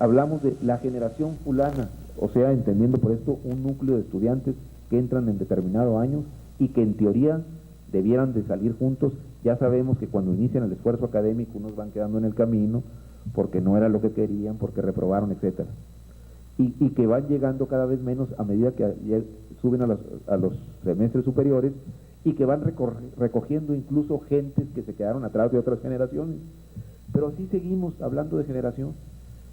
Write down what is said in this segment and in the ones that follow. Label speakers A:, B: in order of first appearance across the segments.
A: hablamos de la generación fulana, o sea, entendiendo por esto un núcleo de estudiantes que entran en determinado año y que en teoría debieran de salir juntos. Ya sabemos que cuando inician el esfuerzo académico unos van quedando en el camino porque no era lo que querían, porque reprobaron, etcétera. Y que van llegando cada vez menos a medida que suben a los semestres superiores, y que van recogiendo incluso gentes que se quedaron atrás de otras generaciones. Pero así seguimos hablando de generación.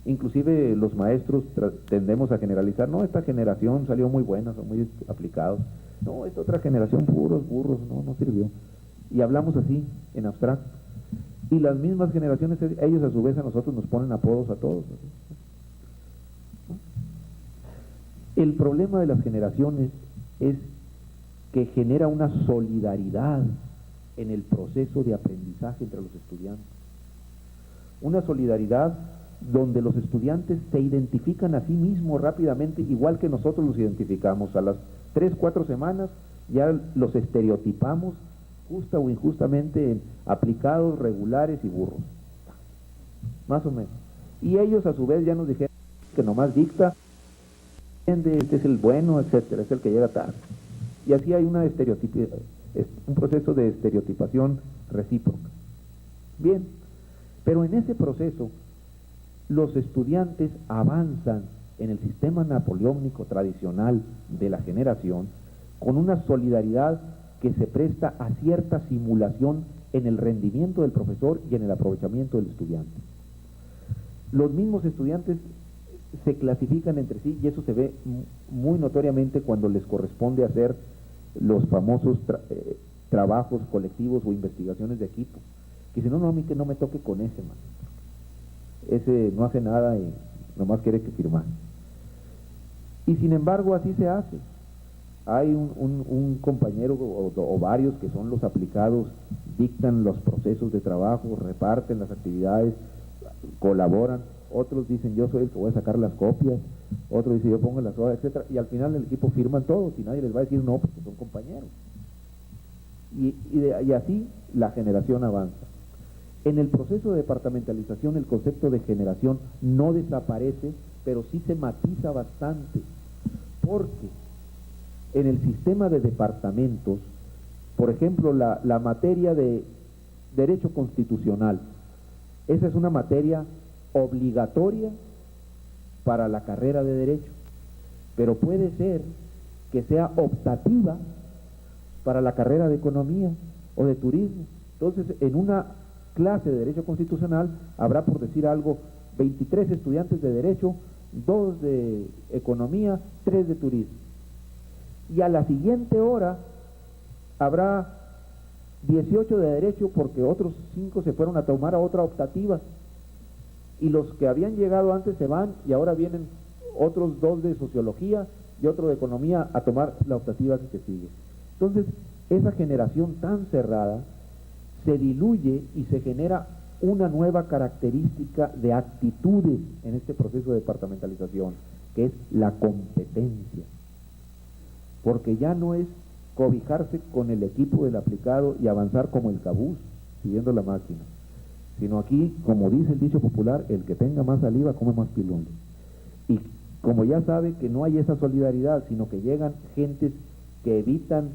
A: Inclusive los maestros tendemos a generalizar: no, esta generación salió muy buena, son muy aplicados; no, esta otra generación, puros burros, no sirvió. Y hablamos así, en abstracto. Y las mismas generaciones, ellos a su vez a nosotros nos ponen apodos a todos. El problema de las generaciones es que genera una solidaridad en el proceso de aprendizaje entre los estudiantes. Una solidaridad donde los estudiantes se identifican a sí mismos rápidamente, igual que nosotros los identificamos. A las 3, 4 semanas ya los estereotipamos, justa o injustamente, en aplicados, regulares y burros. Más o menos. Y ellos a su vez ya nos dijeron que nomás dicta, este es el bueno, etcétera, es el que llega tarde. Y así hay un proceso de estereotipación recíproca. Bien, pero en ese proceso los estudiantes avanzan en el sistema napoleónico tradicional de la generación con una solidaridad que se presta a cierta simulación en el rendimiento del profesor y en el aprovechamiento del estudiante. Los mismos estudiantes se clasifican entre sí, y eso se ve muy notoriamente cuando les corresponde hacer los famosos trabajos colectivos o investigaciones de equipo, que dicen: no, a mí que no me toque con ese, man. Ese no hace nada y nomás quiere que firmar. Y sin embargo así se hace. Hay un compañero o varios que son los aplicados, dictan los procesos de trabajo, reparten las actividades, colaboran. Otros dicen: yo soy el que voy a sacar las copias. Otro dice: yo pongo las horas, etcétera. Y al final el equipo firman todos y nadie les va a decir no, porque son compañeros. Y así la generación avanza. En el proceso de departamentalización el concepto de generación no desaparece, pero sí se matiza bastante, porque en el sistema de departamentos, por ejemplo, la materia de Derecho Constitucional, esa es una materia obligatoria para la carrera de Derecho, pero puede ser que sea optativa para la carrera de Economía o de Turismo. Entonces, en una clase de Derecho Constitucional habrá, por decir algo, 23 estudiantes de Derecho, 2 de Economía, 3 de Turismo. Y a la siguiente hora habrá 18 de Derecho, porque otros 5 se fueron a tomar a otra optativa. Y los que habían llegado antes se van, y ahora vienen otros 2 de Sociología y otro de Economía a tomar la optativa que sigue. Entonces, esa generación tan cerrada se diluye y se genera una nueva característica de actitudes en este proceso de departamentalización, que es la competencia. Porque ya no es cobijarse con el equipo del aplicado y avanzar como el cabús, siguiendo la máquina, sino aquí, como dice el dicho popular: el que tenga más saliva come más pilón. Y como ya sabe que no hay esa solidaridad, sino que llegan gentes que evitan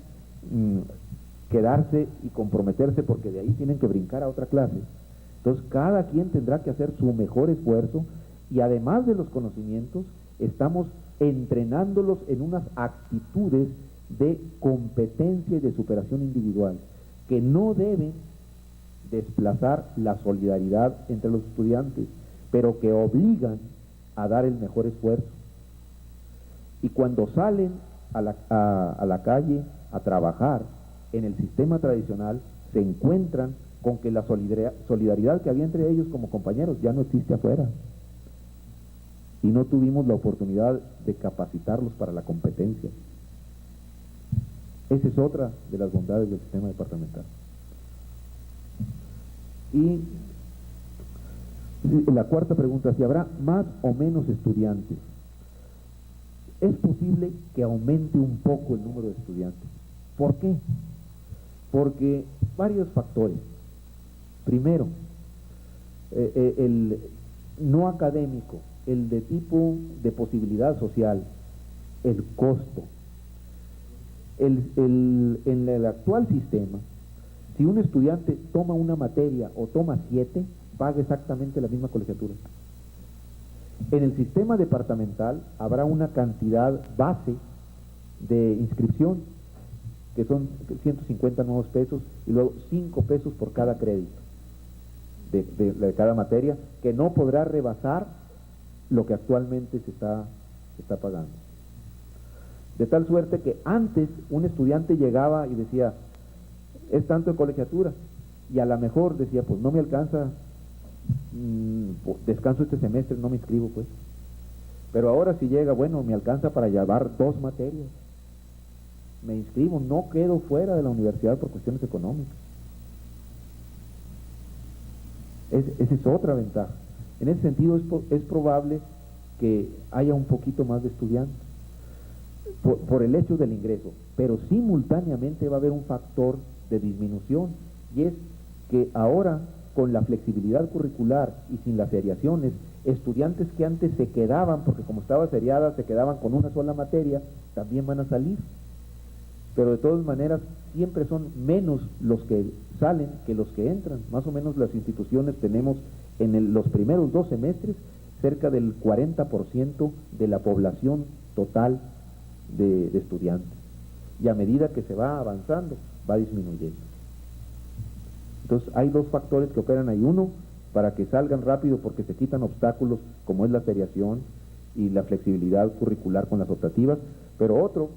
A: quedarse y comprometerse, porque de ahí tienen que brincar a otra clase. Entonces cada quien tendrá que hacer su mejor esfuerzo, y además de los conocimientos, estamos entrenándolos en unas actitudes de competencia y de superación individual, que no deben desplazar la solidaridad entre los estudiantes, pero que obligan a dar el mejor esfuerzo. Y cuando salen a la calle a trabajar en el sistema tradicional, se encuentran con que la solidaridad que había entre ellos como compañeros ya no existe afuera, y no tuvimos la oportunidad de capacitarlos para la competencia. Esa es otra de las bondades del sistema departamental. Y la cuarta pregunta: si habrá más o menos estudiantes. Es posible que aumente un poco el número de estudiantes. ¿Por qué? Porque varios factores. Primero, el no académico el de tipo de posibilidad social, el costo. En el actual sistema, si un estudiante toma una materia o toma 7, paga exactamente la misma colegiatura. En el sistema departamental habrá una cantidad base de inscripción, que son 150 nuevos pesos, y luego 5 pesos por cada crédito de cada materia, que no podrá rebasar lo que actualmente se está pagando. De tal suerte que antes un estudiante llegaba y decía, es tanto de colegiatura, y a lo mejor decía, pues no me alcanza, descanso este semestre, no me inscribo pues. Pero ahora si llega, bueno, me alcanza para llevar 2 materias, me inscribo, no quedo fuera de la universidad por cuestiones económicas. Esa es otra ventaja. En ese sentido es probable que haya un poquito más de estudiantes por el hecho del ingreso, pero simultáneamente va a haber un factor de disminución, y es que ahora, con la flexibilidad curricular y sin las feriaciones, estudiantes que antes se quedaban, porque como estaba feriada, se quedaban con una sola materia, también van a salir. Pero de todas maneras, siempre son menos los que salen que los que entran. Más o menos las instituciones tenemos los primeros 2 semestres cerca del 40% de la población total de estudiantes. Y a medida que se va avanzando, va disminuyendo. Entonces hay 2 factores que operan ahí. Uno, para que salgan rápido porque se quitan obstáculos como es la feriación y la flexibilidad curricular con las optativas, pero otro,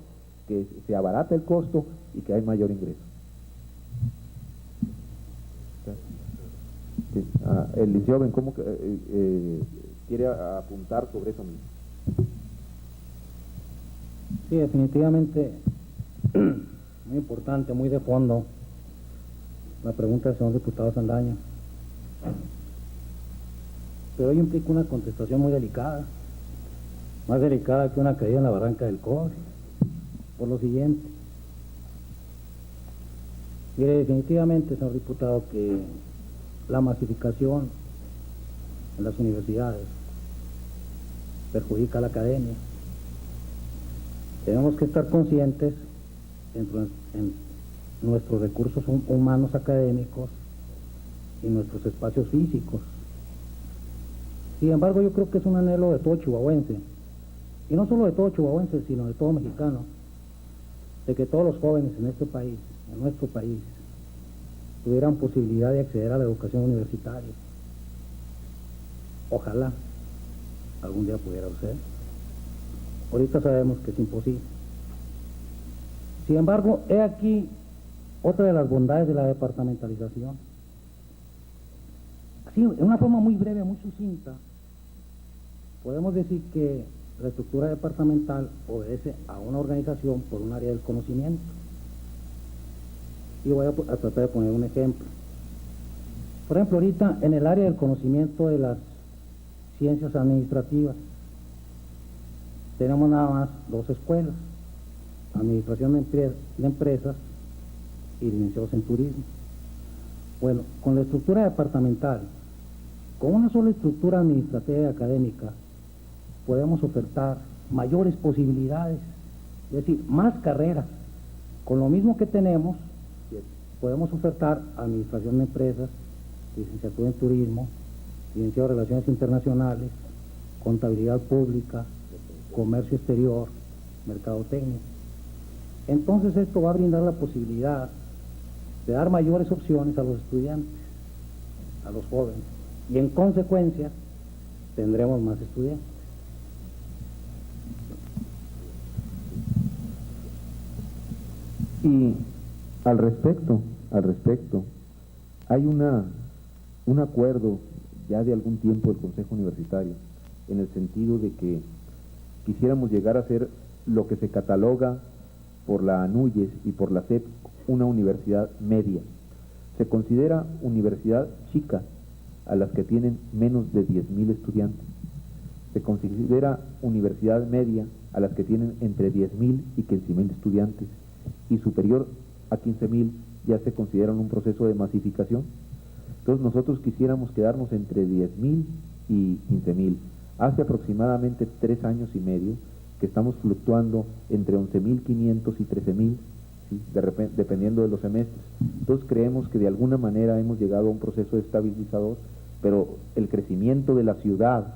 A: que se abarata el costo y que hay mayor ingreso. Sí. El liceo, ¿cómo quiere apuntar sobre eso mismo?
B: Sí, definitivamente muy importante, muy de fondo la pregunta del señor diputado Saldaña, pero ello implica una contestación muy delicada, más delicada que una caída en la barranca del cobre, por lo siguiente. Mire, definitivamente, señor diputado, que la masificación en las universidades perjudica a la academia. Tenemos que estar conscientes en nuestros recursos humanos académicos y nuestros espacios físicos. Sin embargo, yo creo que es un anhelo de todo chihuahuense, y no solo de todo chihuahuense, sino de todo mexicano, de que todos los jóvenes en este país, en nuestro país, tuvieran posibilidad de acceder a la educación universitaria. Ojalá algún día pudiera ser. Ahorita sabemos que es imposible. Sin embargo, he aquí otra de las bondades de la departamentalización. Así, en una forma muy breve, muy sucinta, podemos decir que la estructura departamental obedece a una organización por un área del conocimiento. Y voy a tratar de poner un ejemplo. Por ejemplo, ahorita en el área del conocimiento de las ciencias administrativas, tenemos nada más 2 escuelas: administración de empresas y licenciados en turismo. Bueno, con la estructura departamental, con una sola estructura administrativa y académica, podemos ofertar mayores posibilidades, es decir, más carreras. Con lo mismo que tenemos, podemos ofertar administración de empresas, licenciatura en turismo, licenciado en relaciones internacionales, contabilidad pública, comercio exterior, mercadotecnia. Entonces esto va a brindar la posibilidad de dar mayores opciones a los estudiantes, a los jóvenes, y en consecuencia tendremos más estudiantes.
A: Y al respecto, hay un acuerdo ya de algún tiempo del Consejo Universitario, en el sentido de que quisiéramos llegar a ser lo que se cataloga por la ANUYES y por la SEP una universidad media. Se considera universidad chica a las que tienen menos de 10,000 estudiantes. Se considera universidad media a las que tienen entre 10,000 y 15,000 estudiantes, y superior a 15,000 ya se considera un proceso de masificación. Entonces nosotros quisiéramos quedarnos entre 10,000 y 15,000. Hace aproximadamente 3 años y medio que estamos fluctuando entre 11.500 y 13.000, ¿sí? Dependiendo de los semestres. Entonces creemos que de alguna manera hemos llegado a un proceso estabilizador, pero el crecimiento de la ciudad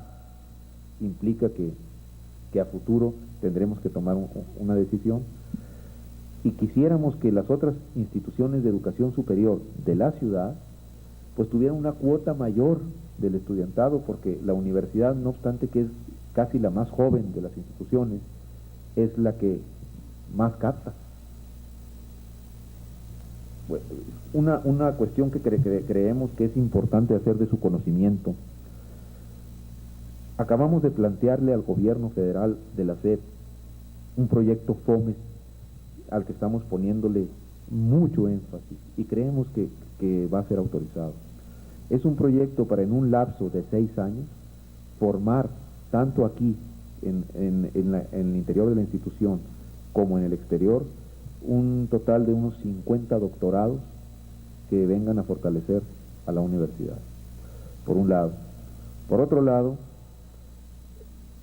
A: implica que a futuro tendremos que tomar una decisión, y quisiéramos que las otras instituciones de educación superior de la ciudad pues tuvieran una cuota mayor del estudiantado, porque la universidad, no obstante que es casi la más joven de las instituciones, es la que más capta. Bueno, una cuestión que creemos que es importante hacer de su conocimiento: acabamos de plantearle al gobierno federal de la SED un proyecto FOMES al que estamos poniéndole mucho énfasis y creemos que va a ser autorizado. Es un proyecto para, en un lapso de 6 años, formar tanto aquí en el interior de la institución como en el exterior un total de unos 50 doctorados que vengan a fortalecer a la universidad, por un lado. Por otro lado,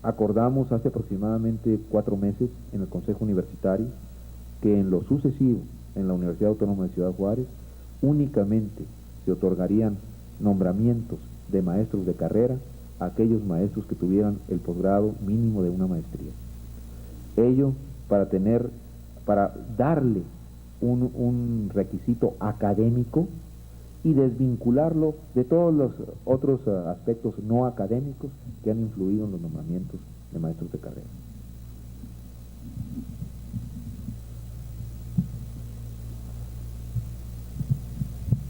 A: acordamos hace aproximadamente 4 meses en el Consejo Universitario que en lo sucesivo en la Universidad Autónoma de Ciudad Juárez únicamente se otorgarían nombramientos de maestros de carrera a aquellos maestros que tuvieran el posgrado mínimo de una maestría. Ello para darle un requisito académico y desvincularlo de todos los otros aspectos no académicos que han influido en los nombramientos de maestros de carrera.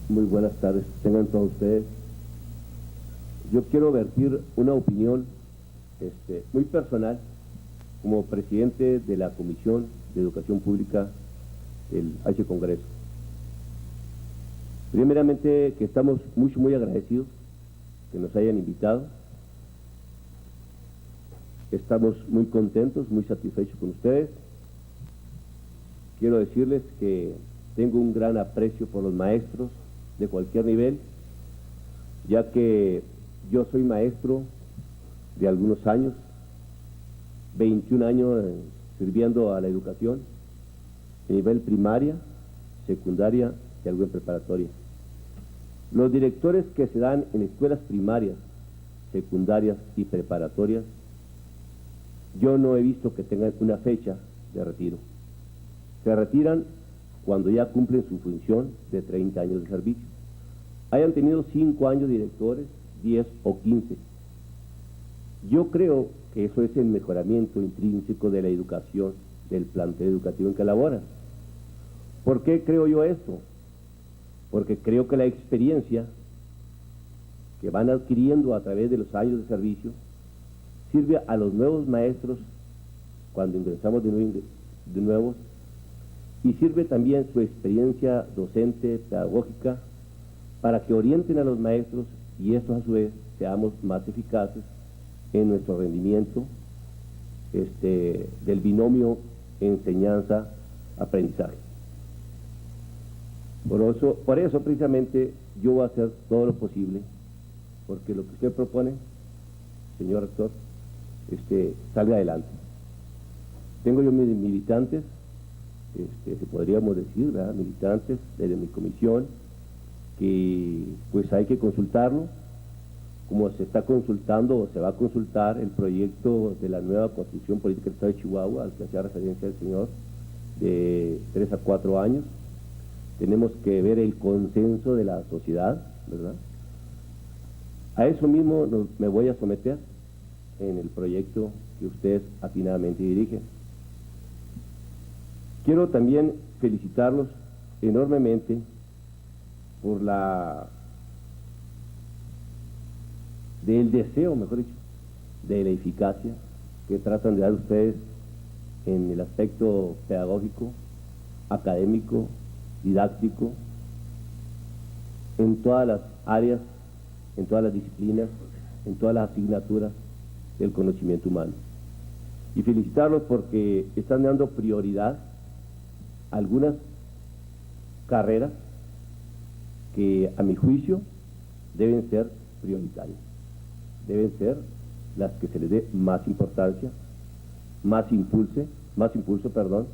C: Muy buenas tardes, tengan todos ustedes. Yo quiero vertir una opinión muy personal como presidente de la Comisión de Educación Pública del H Congreso. Primeramente, que estamos muy agradecidos que nos hayan invitado. Estamos muy contentos, muy satisfechos con ustedes. Quiero decirles que tengo un gran aprecio por los maestros de cualquier nivel, ya que yo soy maestro de algunos años, 21 años sirviendo a la educación, a nivel primaria, secundaria y algo en preparatoria. Los directores que se dan en escuelas primarias, secundarias y preparatorias, yo no he visto que tengan una fecha de retiro. Se retiran cuando ya cumplen su función de 30 años de servicio. Hayan tenido 5 años directores, 10 o 15. Yo creo que eso es el mejoramiento intrínseco de la educación, del plantel educativo en que laboran. ¿Por qué creo yo esto? Porque creo que la experiencia que van adquiriendo a través de los años de servicio sirve a los nuevos maestros cuando ingresamos de nuevos, y sirve también su experiencia docente, pedagógica, para que orienten a los maestros y estos a su vez seamos más eficaces en nuestro rendimiento del binomio enseñanza-aprendizaje. Por eso precisamente yo voy a hacer todo lo posible porque lo que usted propone, señor rector, salga adelante. Tengo yo mis militantes, si podríamos decir, ¿verdad?, militantes desde mi comisión, que pues hay que consultarlo, como se está consultando o se va a consultar el proyecto de la nueva Constitución Política del Estado de Chihuahua, al que hacía referencia el señor, de 3 a 4 años. Tenemos que ver el consenso de la sociedad, ¿verdad? A eso mismo me voy a someter en el proyecto que ustedes atinadamente dirigen. Quiero también felicitarlos enormemente por del deseo, mejor dicho, de la eficacia que tratan de dar ustedes en el aspecto pedagógico, académico, didáctico, en todas las áreas, en todas las disciplinas, en todas las asignaturas del conocimiento humano. Y felicitarlos porque están dando prioridad a algunas carreras que, a mi juicio, deben ser prioritarias, deben ser las que se les dé más importancia, más impulso, perdón,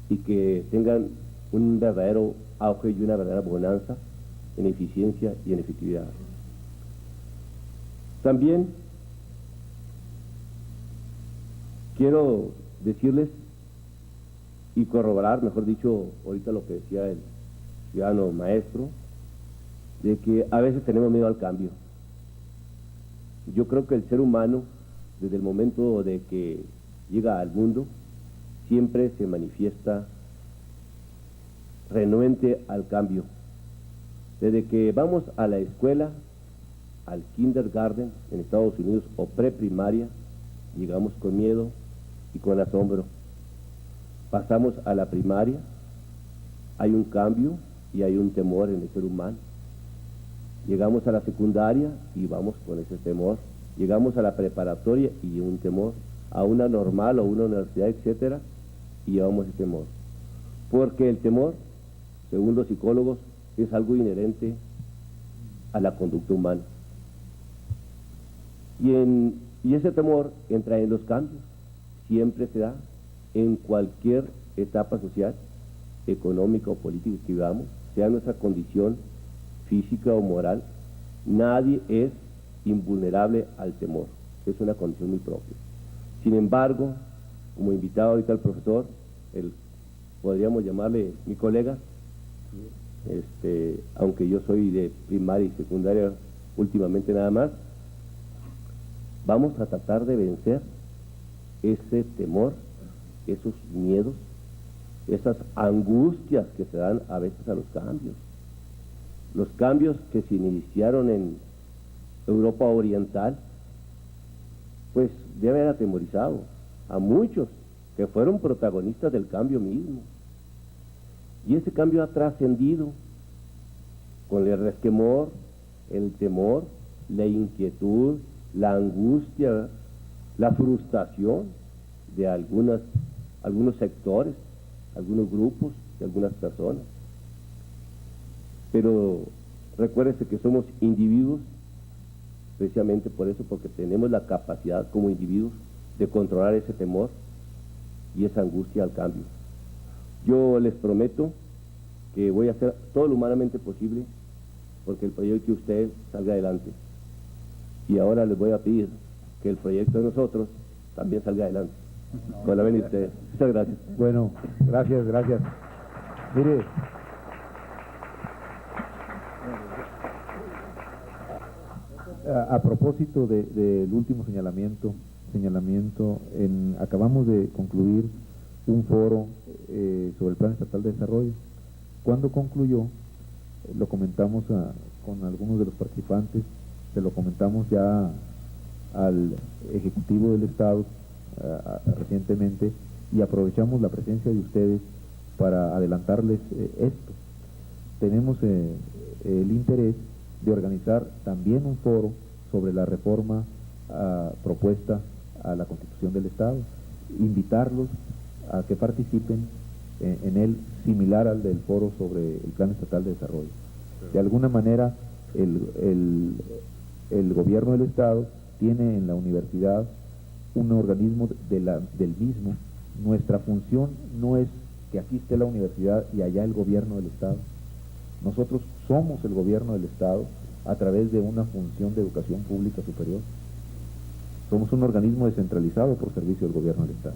C: y que tengan un verdadero auge y una verdadera bonanza en eficiencia y en efectividad. También quiero decirles y corroborar, mejor dicho, ahorita lo que decía el ciudadano maestro, de que a veces tenemos miedo al cambio. Yo creo que el ser humano, desde el momento de que llega al mundo, siempre se manifiesta renuente al cambio. Desde que vamos a la escuela, al kindergarten en Estados Unidos o preprimaria, llegamos con miedo y con asombro. Pasamos a la primaria, hay un cambio y hay un temor en el ser humano. Llegamos a la secundaria y vamos con ese temor. Llegamos a la preparatoria y un temor. A una normal o una universidad, etcétera, y llevamos ese temor. Porque el temor, según los psicólogos, es algo inherente a la conducta humana. Y ese temor entra en los cambios. Siempre se da en cualquier etapa social, económica o política que vivamos, sea nuestra condición física o moral. Nadie es invulnerable al temor. Es una condición muy propia. Sin embargo, como invitado ahorita al profesor, podríamos llamarle mi colega, aunque yo soy de primaria y secundaria últimamente nada más, vamos a tratar de vencer ese temor, esos miedos, esas angustias que se dan a veces a los cambios. Los cambios que se iniciaron en Europa Oriental, pues debe haber atemorizado a muchos que fueron protagonistas del cambio mismo. Y ese cambio ha trascendido con el resquemor, el temor, la inquietud, la angustia, la frustración de algunos sectores, algunos grupos y algunas personas. Pero recuérdese que somos individuos, precisamente por eso, porque tenemos la capacidad como individuos de controlar ese temor y esa angustia al cambio. Yo les prometo que voy a hacer todo lo humanamente posible porque el proyecto de ustedes salga adelante. Y ahora les voy a pedir que el proyecto de nosotros también salga adelante. Con la venida de ustedes. Muchas gracias.
A: Bueno, gracias. Mire, a propósito del último señalamiento, acabamos de concluir un foro sobre el Plan Estatal de Desarrollo. Cuando concluyó, lo comentamos con algunos de los participantes, se lo comentamos ya al Ejecutivo del Estado recientemente, y aprovechamos la presencia de ustedes para adelantarles esto. Tenemos el interés de organizar también un foro sobre la reforma propuesta a la Constitución del Estado, invitarlos a que participen en él, similar al del foro sobre el Plan Estatal de Desarrollo. De alguna manera, el gobierno del Estado tiene en la universidad un organismo del mismo. Nuestra función no es que aquí esté la universidad y allá el gobierno del Estado. Nosotros somos el gobierno del Estado a través de una función de educación pública superior. Somos un organismo descentralizado por servicio del gobierno del Estado.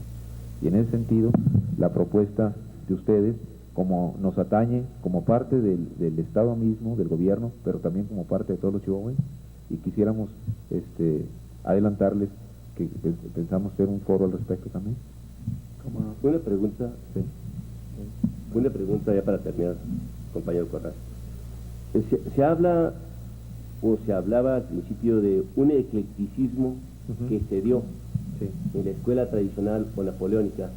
A: Y en ese sentido, la propuesta de ustedes, como nos atañe como parte del Estado mismo, del gobierno, pero también como parte de todos los chihuahuenses, y quisiéramos adelantarles que pensamos hacer un foro al respecto también.
C: Una pregunta,
A: Sí.
C: una pregunta ya para terminar, compañero Corral. Se habla o se hablaba al principio de un eclecticismo que se dio en la escuela tradicional o napoleónica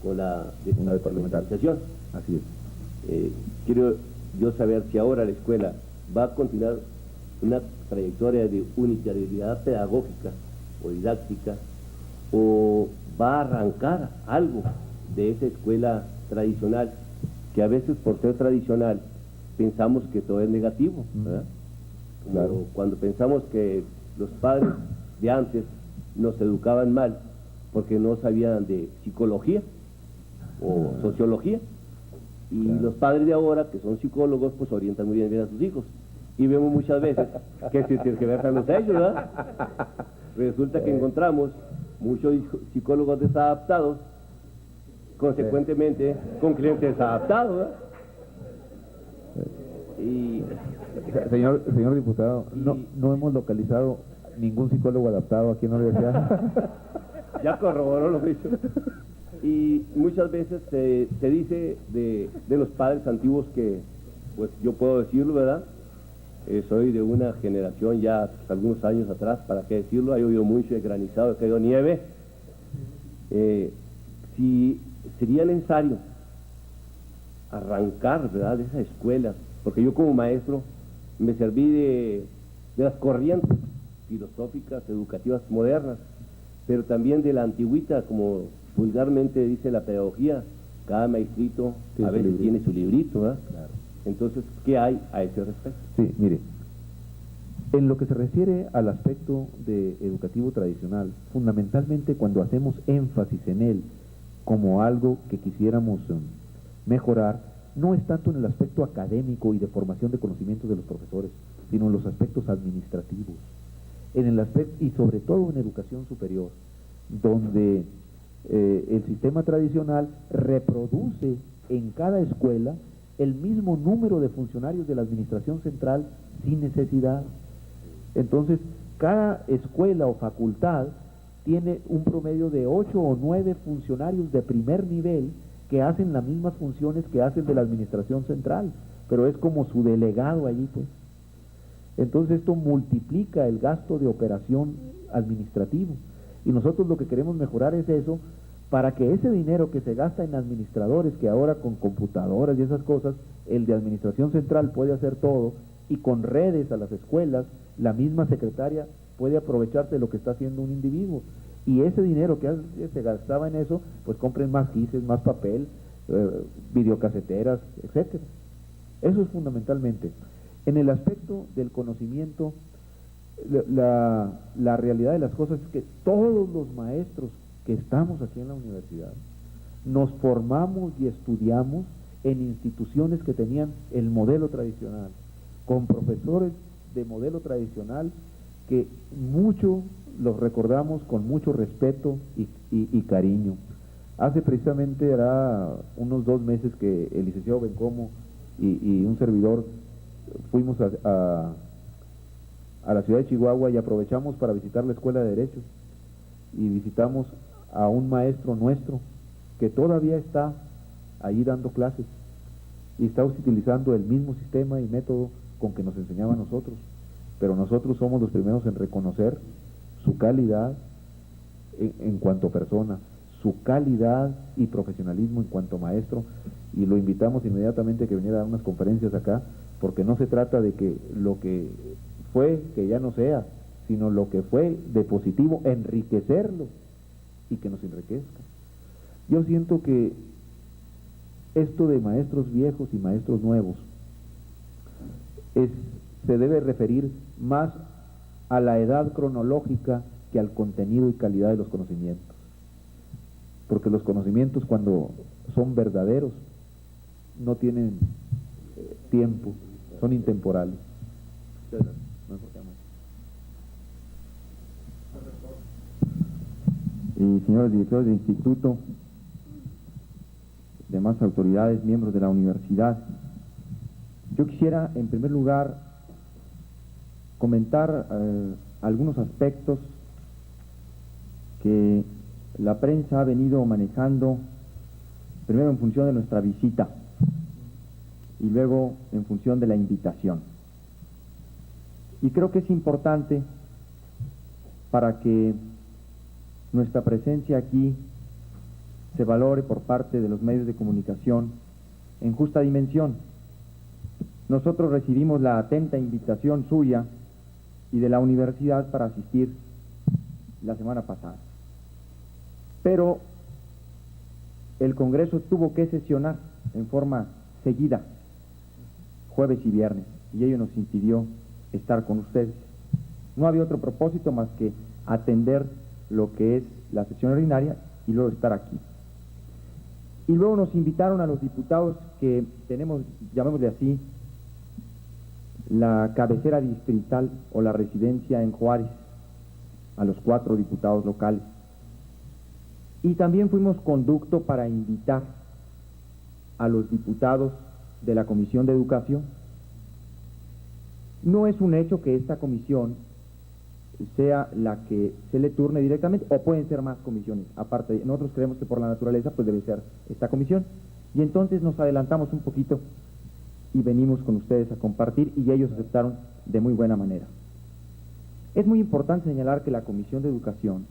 C: con la departamentalización.
A: Así es.
C: Quiero yo saber si ahora la escuela va a continuar una trayectoria de unitariedad pedagógica o didáctica, o va a arrancar algo de esa escuela tradicional, que a veces por ser tradicional pensamos que todo es negativo, ¿verdad?
A: Claro.
C: Cuando pensamos que los padres de antes nos educaban mal porque no sabían de psicología o sociología. Y los padres de ahora, que son psicólogos, pues orientan muy bien a sus hijos. Y vemos muchas veces que se tergiversan los hechos, ¿verdad? Resulta que encontramos muchos psicólogos desadaptados, consecuentemente con clientes desadaptados, ¿verdad? Y
A: Señor diputado, no hemos localizado ningún psicólogo adaptado aquí en la universidad.
C: ya corroboró lo dicho. Y muchas veces se dice de los padres antiguos que, pues yo puedo decirlo, ¿verdad? Soy de una generación ya algunos años atrás, ¿para qué decirlo? Ha llovido mucho, he granizado, ha caído nieve. Si sería necesario arrancar, ¿verdad?, de esas escuelas, porque yo como maestro me serví de las corrientes filosóficas, educativas modernas, pero también de la antigüita, como vulgarmente dice la pedagogía, cada maestrito a veces tiene su librito, ¿verdad?
A: Claro.
C: Entonces, ¿qué hay a ese respecto?
A: Sí, mire, en lo que se refiere al aspecto de educativo tradicional, fundamentalmente cuando hacemos énfasis en él como algo que quisiéramos mejorar, no es tanto en el aspecto académico y de formación de conocimientos de los profesores, sino en los aspectos administrativos, en el aspecto, y sobre todo en educación superior, donde el sistema tradicional reproduce en cada escuela el mismo número de funcionarios de la administración central sin necesidad. Entonces, cada escuela o facultad tiene un promedio de 8 o 9 funcionarios de primer nivel que hacen las mismas funciones que hacen de la administración central, pero es como su delegado allí, pues. Entonces esto multiplica el gasto de operación administrativo, y nosotros lo que queremos mejorar es eso, para que ese dinero que se gasta en administradores, que ahora con computadoras y esas cosas, el de administración central puede hacer todo, y con redes a las escuelas, la misma secretaria puede aprovecharse de lo que está haciendo un individuo, y ese dinero que se gastaba en eso, pues compren más quises, más papel, videocaseteras, etcétera. Eso es fundamentalmente. En el aspecto del conocimiento, la realidad de las cosas es que todos los maestros que estamos aquí en la universidad nos formamos y estudiamos en instituciones que tenían el modelo tradicional, con profesores de modelo tradicional que mucho los recordamos con mucho respeto y cariño. Hace precisamente unos 2 meses que el licenciado Bencomo y un servidor fuimos a la ciudad de Chihuahua y aprovechamos para visitar la Escuela de Derecho, y visitamos a un maestro nuestro que todavía está allí dando clases y está utilizando el mismo sistema y método con que nos enseñaba a nosotros, pero nosotros somos los primeros en reconocer su calidad en cuanto persona, su calidad y profesionalismo en cuanto maestro, y lo invitamos inmediatamente a que viniera a dar unas conferencias acá, porque no se trata de que lo que fue, que ya no sea, sino lo que fue de positivo, enriquecerlo y que nos enriquezca. Yo siento que esto de maestros viejos y maestros nuevos se debe referir más a la edad cronológica que al contenido y calidad de los conocimientos, porque los conocimientos, cuando son verdaderos, no tienen tiempo, son intemporales.
D: Señores directores del instituto, demás autoridades, miembros de la universidad, yo quisiera en primer lugar comentar algunos aspectos que la prensa ha venido manejando, primero en función de nuestra visita y luego en función de la invitación. Y creo que es importante para que nuestra presencia aquí se valore por parte de los medios de comunicación en justa dimensión. Nosotros recibimos la atenta invitación suya y de la universidad para asistir la semana pasada. Pero el Congreso tuvo que sesionar en forma seguida, jueves y viernes, y ello nos impidió estar con ustedes. No había otro propósito más que atender lo que es la sesión ordinaria y luego estar aquí. Y luego nos invitaron a los diputados que tenemos, llamémosle así, la cabecera distrital o la residencia en Juárez, a los 4 diputados locales. Y también fuimos conducto para invitar a los diputados de la Comisión de Educación. No es un hecho que esta comisión sea la que se le turne directamente, o pueden ser más comisiones. Aparte, nosotros creemos que por la naturaleza pues debe ser esta comisión. Y entonces nos adelantamos un poquito y venimos con ustedes a compartir, y ellos aceptaron de muy buena manera. Es muy importante señalar que la Comisión de Educación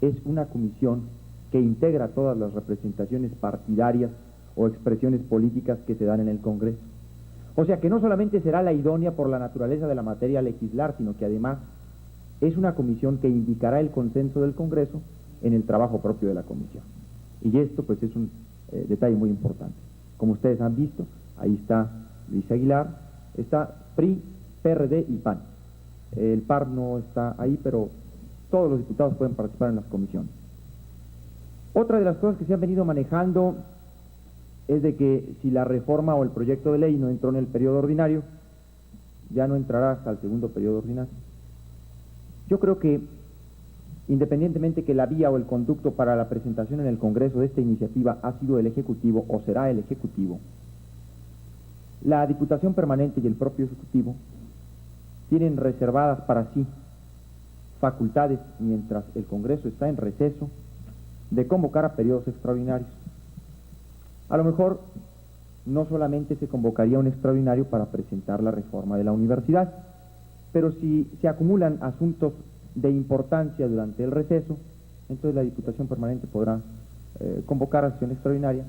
D: es una comisión que integra todas las representaciones partidarias o expresiones políticas que se dan en el Congreso. O sea que no solamente será la idónea por la naturaleza de la materia a legislar, sino que además es una comisión que indicará el consenso del Congreso en el trabajo propio de la comisión. Y esto pues es un detalle muy importante. Como ustedes han visto, ahí está Luis Aguilar, está PRI, PRD y PAN. El PAR no está ahí, pero todos los diputados pueden participar en las comisiones. Otra de las cosas que se han venido manejando es de que si la reforma o el proyecto de ley no entró en el periodo ordinario, ya no entrará hasta el segundo periodo ordinario. Yo creo que, independientemente que la vía o el conducto para la presentación en el Congreso de esta iniciativa ha sido el Ejecutivo o será el Ejecutivo, la Diputación Permanente y el propio Ejecutivo tienen reservadas para sí facultades, mientras el Congreso está en receso, de convocar a periodos extraordinarios. A lo mejor no solamente se convocaría un extraordinario para presentar la reforma de la universidad, pero si se acumulan asuntos de importancia durante el receso, entonces la Diputación Permanente podrá convocar a sesión extraordinaria,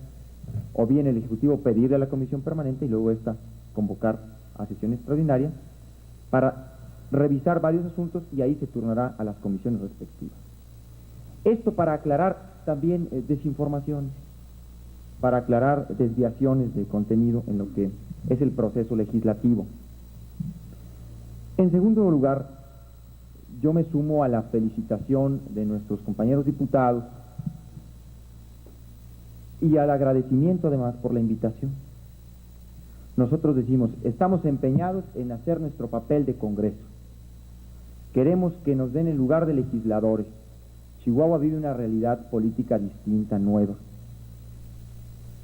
D: o bien el Ejecutivo pedirle a la Comisión Permanente y luego esta convocar a sesión extraordinaria para revisar varios asuntos, y ahí se turnará a las comisiones respectivas. Esto para aclarar también desinformaciones, para aclarar desviaciones de contenido en lo que es el proceso legislativo. En segundo lugar, yo me sumo a la felicitación de nuestros compañeros diputados y al agradecimiento además por la invitación. Nosotros decimos, estamos empeñados en hacer nuestro papel de Congreso. Queremos que nos den el lugar de legisladores. Chihuahua vive una realidad política distinta, nueva.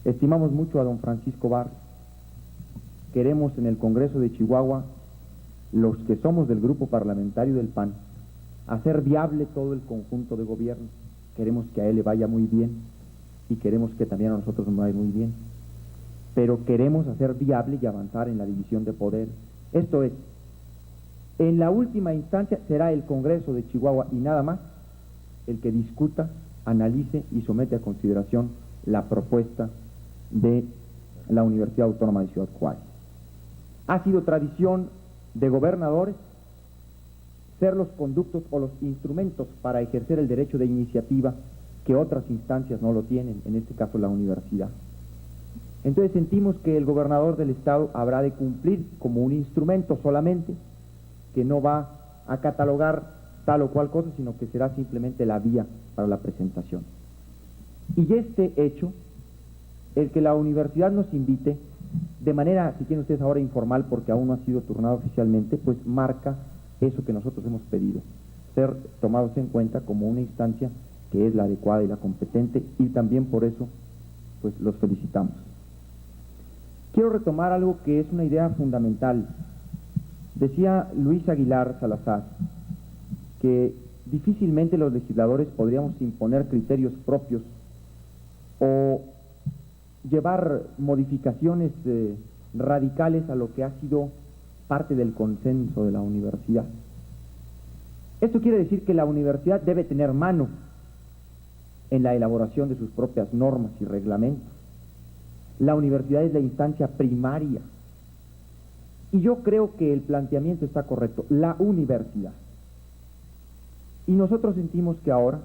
D: Estimamos mucho a don Francisco Barrios. Queremos en el Congreso de Chihuahua, los que somos del grupo parlamentario del PAN, hacer viable todo el conjunto de gobierno. Queremos que a él le vaya muy bien y queremos que también a nosotros nos vaya muy bien. Pero queremos hacer viable y avanzar en la división de poder. Esto es, en la última instancia será el Congreso de Chihuahua y nada más el que discuta, analice y somete a consideración la propuesta de la Universidad Autónoma de Ciudad Juárez. Ha sido tradición de gobernadores ser los conductos o los instrumentos para ejercer el derecho de iniciativa que otras instancias no lo tienen, en este caso la universidad. Entonces sentimos que el gobernador del estado habrá de cumplir como un instrumento solamente, que no va a catalogar tal o cual cosa, sino que será simplemente la vía para la presentación. Y este hecho, el que la universidad nos invite, de manera, si quieren ustedes ahora informal, porque aún no ha sido turnado oficialmente, pues marca eso que nosotros hemos pedido, ser tomados en cuenta como una instancia que es la adecuada y la competente, y también por eso, pues los felicitamos. Quiero retomar algo que es una idea fundamental. Decía Luis Aguilar Salazar que difícilmente los legisladores podríamos imponer criterios propios o llevar modificaciones radicales a lo que ha sido parte del consenso de la universidad. Esto quiere decir que la universidad debe tener mano en la elaboración de sus propias normas y reglamentos. La universidad es la instancia primaria. Y yo creo que el planteamiento está correcto, la universidad. Y nosotros sentimos que ahora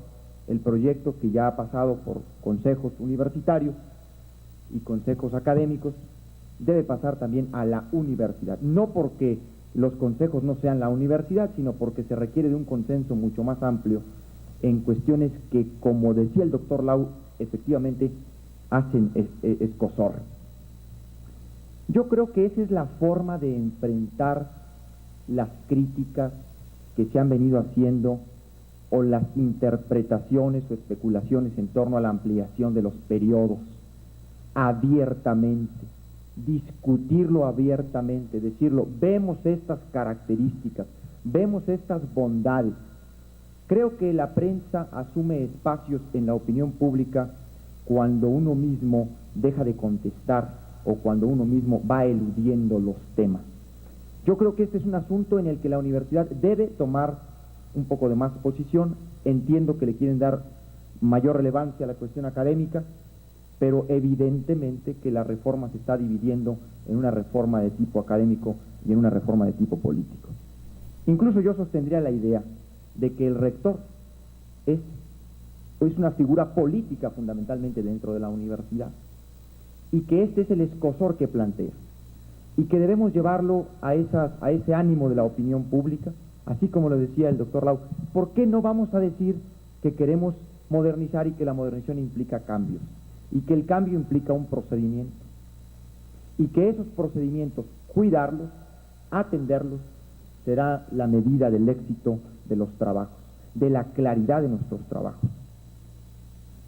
D: el proyecto, que ya ha pasado por consejos universitarios y consejos académicos, debe pasar también a la universidad. No porque los consejos no sean la universidad, sino porque se requiere de un consenso mucho más amplio en cuestiones que, como decía el doctor Lau, efectivamente hacen escozor. Yo creo que esa es la forma de enfrentar las críticas que se han venido haciendo o las interpretaciones o especulaciones en torno a la ampliación de los periodos, abiertamente, discutirlo abiertamente, decirlo, vemos estas características, vemos estas bondades. Creo que la prensa asume espacios en la opinión pública cuando uno mismo deja de contestar o cuando uno mismo va eludiendo los temas. Yo creo que este es un asunto en el que la universidad debe tomar un poco de más posición. Entiendo que le quieren dar mayor relevancia a la cuestión académica, pero evidentemente que la reforma se está dividiendo en una reforma de tipo académico y en una reforma de tipo político. Incluso yo sostendría la idea de que el rector es una figura política fundamentalmente dentro de la universidad y que este es el escozor que plantea y que debemos llevarlo a ese ánimo de la opinión pública, así como lo decía el doctor Lau. ¿Por qué no vamos a decir que queremos modernizar y que la modernización implica cambios y que el cambio implica un procedimiento y que esos procedimientos, cuidarlos, atenderlos, será la medida del éxito de los trabajos, de la claridad de nuestros trabajos?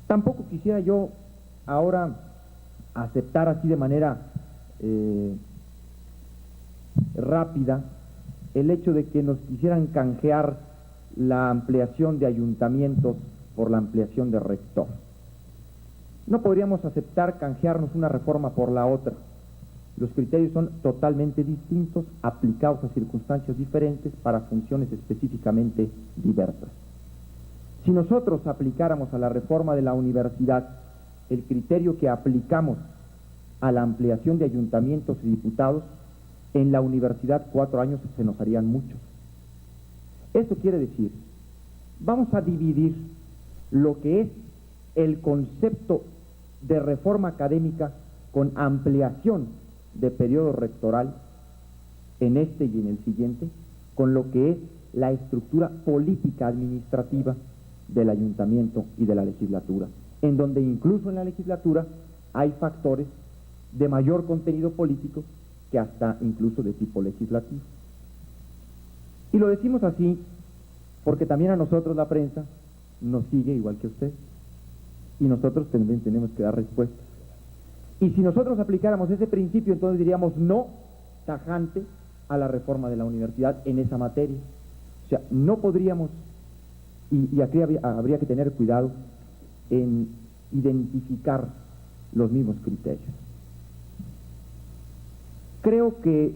D: Tampoco quisiera yo ahora aceptar así de manera rápida el hecho de que nos quisieran canjear la ampliación de ayuntamientos por la ampliación de rector. No podríamos aceptar canjearnos una reforma por la otra. Los criterios son totalmente distintos, aplicados a circunstancias diferentes para funciones específicamente diversas. Si nosotros aplicáramos a la reforma de la universidad el criterio que aplicamos a la ampliación de ayuntamientos y diputados, en la universidad 4 años se nos harían muchos. Esto quiere decir, vamos a dividir lo que es el concepto de reforma académica con ampliación de periodo rectoral en este y en el siguiente, con lo que es la estructura política administrativa del ayuntamiento y de la legislatura, en donde incluso en la legislatura hay factores de mayor contenido político que hasta incluso de tipo legislativo. Y lo decimos así porque también a nosotros la prensa nos sigue igual que usted, y nosotros también tenemos que dar respuestas. Y si nosotros aplicáramos ese principio, entonces diríamos no tajante a la reforma de la universidad en esa materia. O sea, no podríamos, y aquí habría que tener cuidado en identificar los mismos criterios. Creo que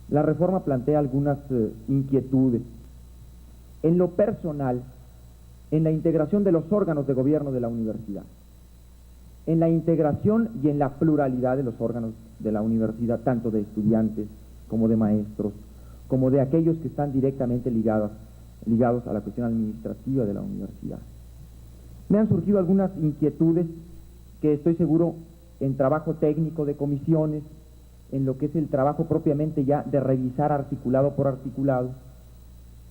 D: la reforma plantea algunas inquietudes. En lo personal, en la integración de los órganos de gobierno de la universidad, en la integración y en la pluralidad de los órganos de la universidad, tanto de estudiantes como de maestros, como de aquellos que están directamente ligados a la cuestión administrativa de la universidad. Me han surgido algunas inquietudes que estoy seguro en trabajo técnico de comisiones, en lo que es el trabajo propiamente ya de revisar articulado por articulado,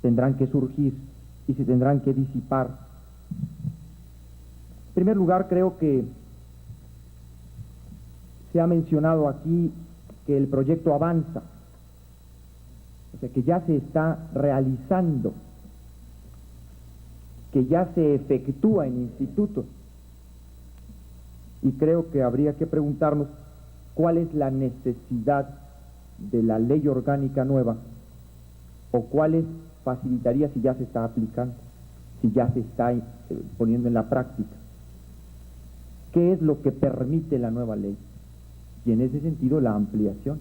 D: tendrán que surgir y se tendrán que disipar. En primer lugar, creo que se ha mencionado aquí que el proyecto avanza, o sea, que ya se está realizando, que ya se efectúa en institutos. Y creo que habría que preguntarnos cuál es la necesidad de la ley orgánica nueva o cuáles facilitaría si ya se está aplicando, si ya se está poniendo en la práctica. ¿Qué es lo que permite la nueva ley? Y en ese sentido la ampliación.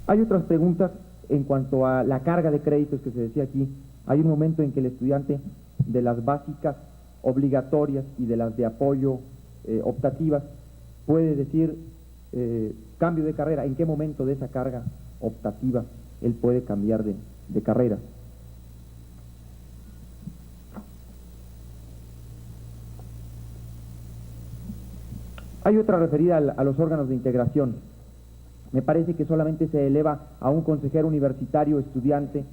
D: Hay otras preguntas en cuanto a la carga de créditos que se decía aquí. Hay un momento en que el estudiante de las básicas obligatorias y de las de apoyo optativas puede decir cambio de carrera. ¿En qué momento de esa carga optativa él puede cambiar de carrera? Hay otra referida a los órganos de integración. Me parece que solamente se eleva a un consejero universitario estudiante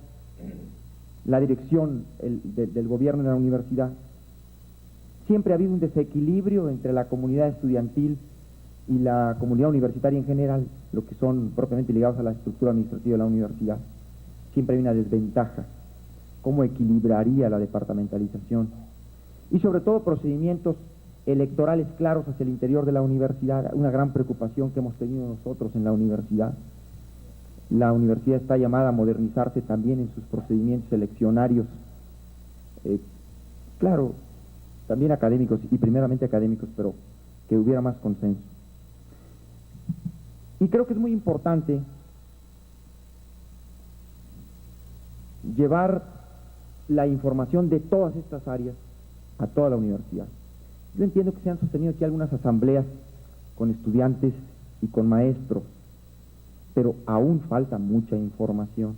D: la dirección del gobierno en la universidad, siempre ha habido un desequilibrio entre la comunidad estudiantil y la comunidad universitaria en general, lo que son propiamente ligados a la estructura administrativa de la universidad. Siempre hay una desventaja. ¿Cómo equilibraría la departamentalización? Y sobre todo procedimientos electorales claros hacia el interior de la universidad, una gran preocupación que hemos tenido nosotros en la universidad. La universidad está llamada a modernizarse también en sus procedimientos eleccionarios, claro, también académicos y primeramente académicos, pero que hubiera más consenso. Y creo que es muy importante llevar la información de todas estas áreas a toda la universidad. Yo entiendo que se han sostenido aquí algunas asambleas con estudiantes y con maestros, pero aún falta mucha información.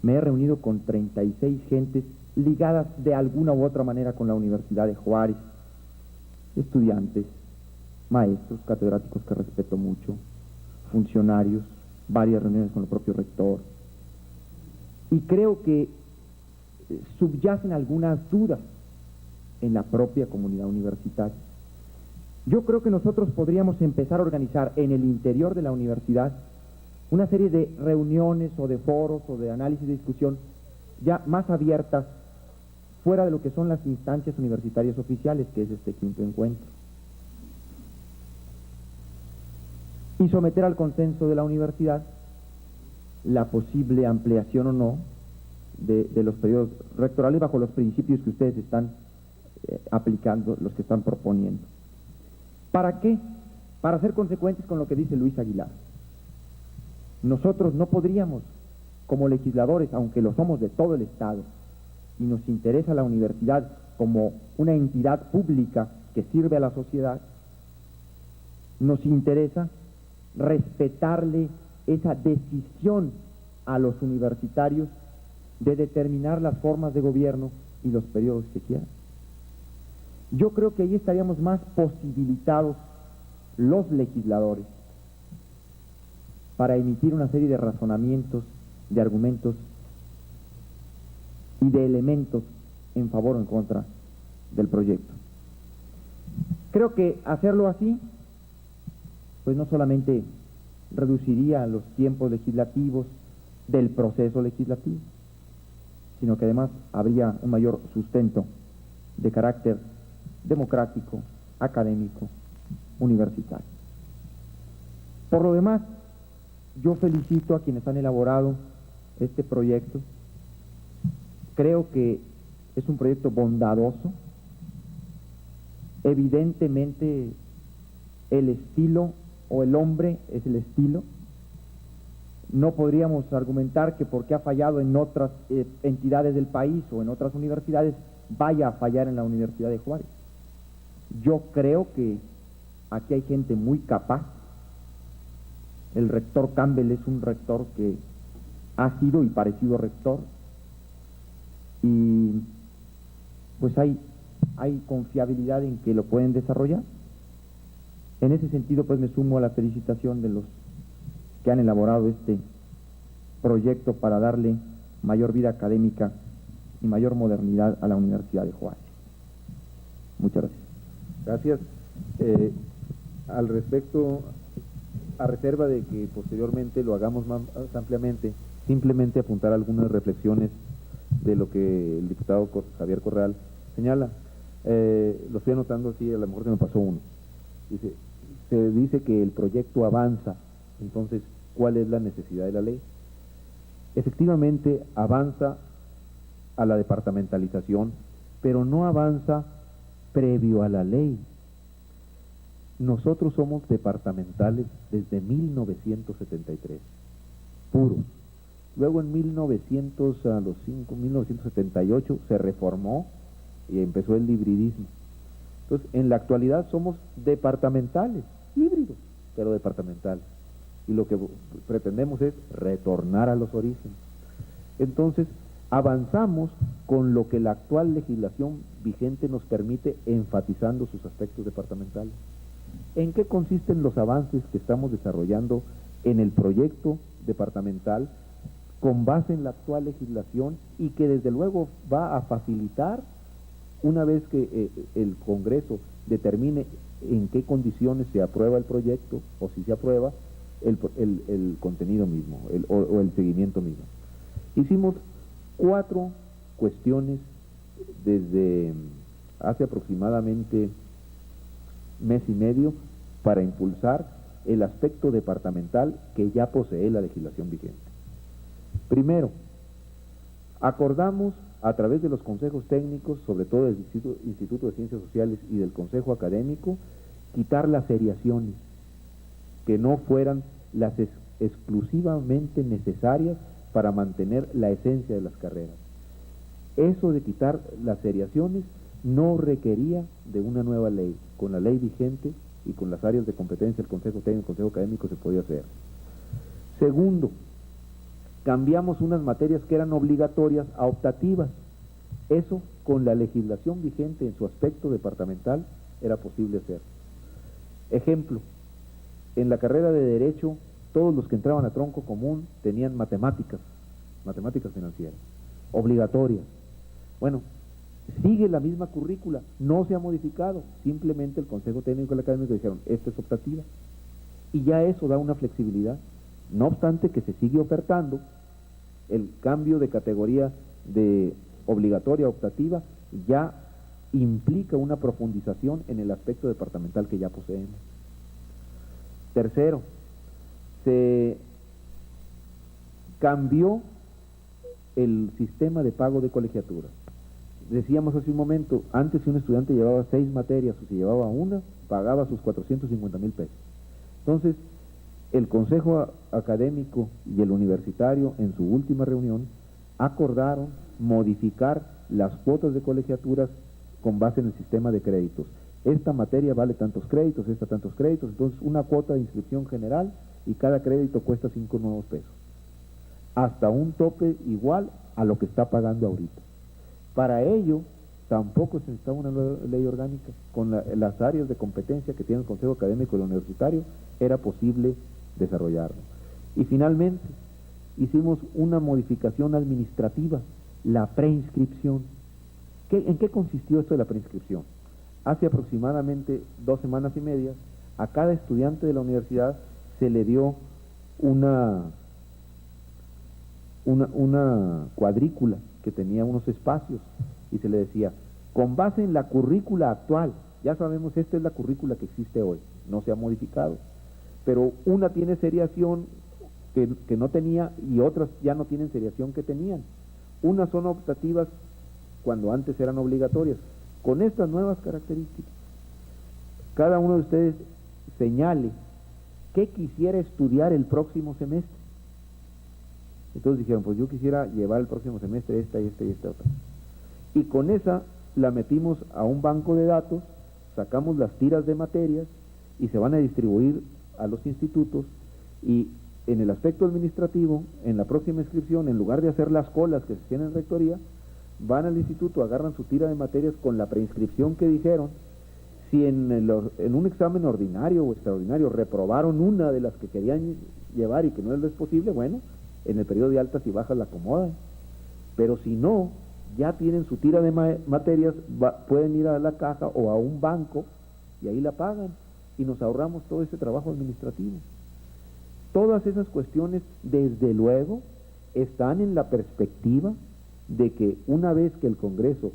D: Me he reunido con 36 gentes ligadas de alguna u otra manera con la Universidad de Juárez, estudiantes, maestros, catedráticos que respeto mucho, funcionarios, varias reuniones con el propio rector. Y creo que subyacen algunas dudas en la propia comunidad universitaria. Yo creo que nosotros podríamos empezar a organizar en el interior de la universidad una serie de reuniones o de foros o de análisis y discusión ya más abiertas, fuera de lo que son las instancias universitarias oficiales, que es este quinto encuentro. Y someter al consenso de la universidad la posible ampliación o no de los periodos rectorales bajo los principios que ustedes están aplicando, los que están proponiendo. ¿Para qué? Para ser consecuentes con lo que dice Luis Aguilar. Nosotros no podríamos, como legisladores, aunque lo somos de todo el Estado, y nos interesa la universidad como una entidad pública que sirve a la sociedad, nos interesa respetarle esa decisión a los universitarios de determinar las formas de gobierno y los periodos que quieran. Yo creo que ahí estaríamos más posibilitados los legisladores para emitir una serie de razonamientos, de argumentos y de elementos en favor o en contra del proyecto. Creo que hacerlo así, pues no solamente reduciría los tiempos legislativos del proceso legislativo, sino que además habría un mayor sustento de carácter democrático, académico, universitario. Por lo demás, yo felicito a quienes han elaborado este proyecto. Creo que es un proyecto bondadoso. Evidentemente, el estilo o el hombre es el estilo. No podríamos argumentar que porque ha fallado en otras entidades del país o en otras universidades, vaya a fallar en la Universidad de Juárez. Yo creo que aquí hay gente muy capaz. El rector Campbell es un rector que ha sido y parecido rector, y pues hay confiabilidad en que lo pueden desarrollar. En ese sentido, pues me sumo a la felicitación de los que han elaborado este proyecto para darle mayor vida académica y mayor modernidad a la Universidad de Juárez. Muchas gracias.
A: Gracias. Al respecto, a reserva de que posteriormente lo hagamos más ampliamente, simplemente apuntar algunas reflexiones de lo que el diputado Javier Corral señala. Lo estoy anotando así, a lo mejor se me pasó uno. Se dice que el proyecto avanza, entonces, ¿cuál es la necesidad de la ley? Efectivamente, avanza a la departamentalización, pero no avanza previo a la ley. Nosotros somos departamentales desde 1973, puros. Luego en 1978 se reformó y empezó el hibridismo. Entonces, en la actualidad somos departamentales, híbridos, pero departamentales. Y lo que pretendemos es retornar a los orígenes. Entonces, avanzamos con lo que la actual legislación vigente nos permite, enfatizando sus aspectos departamentales. ¿En qué consisten los avances que estamos desarrollando en el proyecto departamental con base en la actual legislación y que desde luego va a facilitar, una vez que el Congreso determine en qué condiciones se aprueba el proyecto o si se aprueba el contenido mismo o el seguimiento mismo. Hicimos 4 cuestiones desde hace aproximadamente mes y medio para impulsar el aspecto departamental que ya posee la legislación vigente. Primero, acordamos a través de los consejos técnicos, sobre todo del Instituto de Ciencias Sociales y del Consejo Académico, quitar las seriaciones, que no fueran las exclusivamente necesarias para mantener la esencia de las carreras. Eso de quitar las seriaciones no requería de una nueva ley. Con la ley vigente y con las áreas de competencia del Consejo Técnico y el Consejo Académico se podía hacer. Segundo, cambiamos unas materias que eran obligatorias a optativas. Eso, con la legislación vigente en su aspecto departamental, era posible hacer. Ejemplo, en la carrera de Derecho, todos los que entraban a tronco común tenían matemáticas financieras, obligatorias. Bueno, sigue la misma currícula, no se ha modificado, simplemente el Consejo Técnico y el Académico dijeron, esto es optativa, y ya eso da una flexibilidad. No obstante que se sigue ofertando, el cambio de categoría de obligatoria a optativa ya implica una profundización en el aspecto departamental que ya poseemos. Tercero, se cambió el sistema de pago de colegiatura. Decíamos hace un momento, antes si un estudiante llevaba 6 materias o si llevaba una, pagaba sus 450,000 pesos. Entonces, el Consejo Académico y el Universitario, en su última reunión, acordaron modificar las cuotas de colegiaturas con base en el sistema de créditos. Esta materia vale tantos créditos, esta tantos créditos, entonces una cuota de inscripción general y cada crédito cuesta 5 nuevos pesos. Hasta un tope igual a lo que está pagando ahorita. Para ello, tampoco se necesitaba una ley orgánica. Con las áreas de competencia que tiene el Consejo Académico y el Universitario, era posible desarrollarlo. Y finalmente, hicimos una modificación administrativa, la preinscripción. ¿En qué consistió esto de la preinscripción? Hace aproximadamente 2 semanas y media, a cada estudiante de la universidad se le dio una cuadrícula que tenía unos espacios y se le decía, con base en la currícula actual, ya sabemos, esta es la currícula que existe hoy, no se ha modificado, pero una tiene seriación que no tenía y otras ya no tienen seriación que tenían. Unas son optativas cuando antes eran obligatorias. Con estas nuevas características, cada uno de ustedes señale qué quisiera estudiar el próximo semestre. Entonces dijeron, pues yo quisiera llevar el próximo semestre esta y esta y esta otra. Y con esa la metimos a un banco de datos, sacamos las tiras de materias y se van a distribuir a los institutos, y en el aspecto administrativo, en la próxima inscripción, en lugar de hacer las colas que se tienen en rectoría, van al instituto, agarran su tira de materias con la preinscripción que dijeron. Si en un examen ordinario o extraordinario reprobaron una de las que querían llevar y que no les es posible, bueno, en el periodo de altas y bajas la acomodan. Pero si no, ya tienen su tira de materias, pueden ir a la caja o a un banco y ahí la pagan y nos ahorramos todo ese trabajo administrativo. Todas esas cuestiones, desde luego, están en la perspectiva de que una vez que el Congreso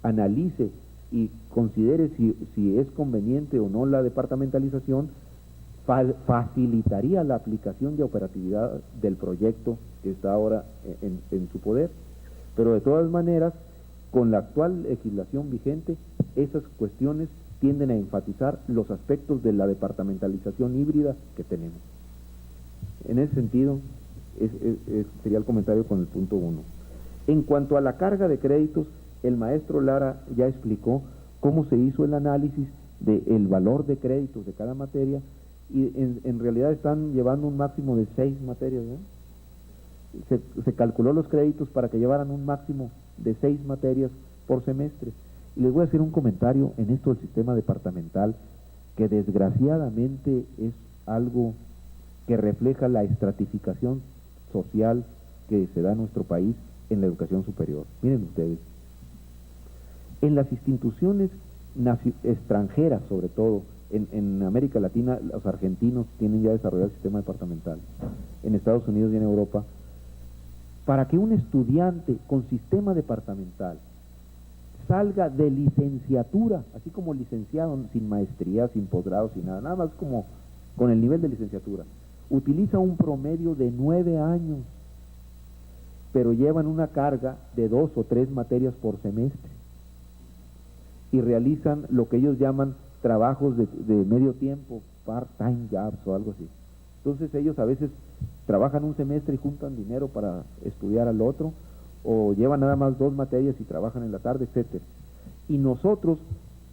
A: analice y considere si es conveniente o no la departamentalización, facilitaría la aplicación de operatividad del proyecto que está ahora en su poder. Pero de todas maneras, con la actual legislación vigente, esas cuestiones tienden a enfatizar los aspectos de la departamentalización híbrida que tenemos. En ese sentido, sería el comentario con el punto 1. En cuanto a la carga de créditos, el maestro Lara ya explicó cómo se hizo el análisis del valor de créditos de cada materia, y en realidad están llevando un máximo de 6 materias, ¿no? Se calculó los créditos para que llevaran un máximo de 6 materias por semestre. Y les voy a hacer un comentario en esto del sistema departamental, que desgraciadamente es algo que refleja la estratificación social que se da en nuestro país en la educación superior. Miren ustedes, en las instituciones extranjeras, sobre todo, en América Latina, los argentinos tienen ya desarrollado el sistema departamental, en Estados Unidos y en Europa, para que un estudiante con sistema departamental salga de licenciatura, así como licenciado, sin maestría, sin posgrado, sin nada, nada más como con el nivel de licenciatura, utiliza un promedio de 9 años, pero llevan una carga de 2 o 3 materias por semestre y realizan lo que ellos llaman trabajos de medio tiempo, part-time jobs o algo así. Entonces ellos a veces trabajan un semestre y juntan dinero para estudiar al otro, o llevan nada más 2 materias y trabajan en la tarde, etcétera. Y nosotros,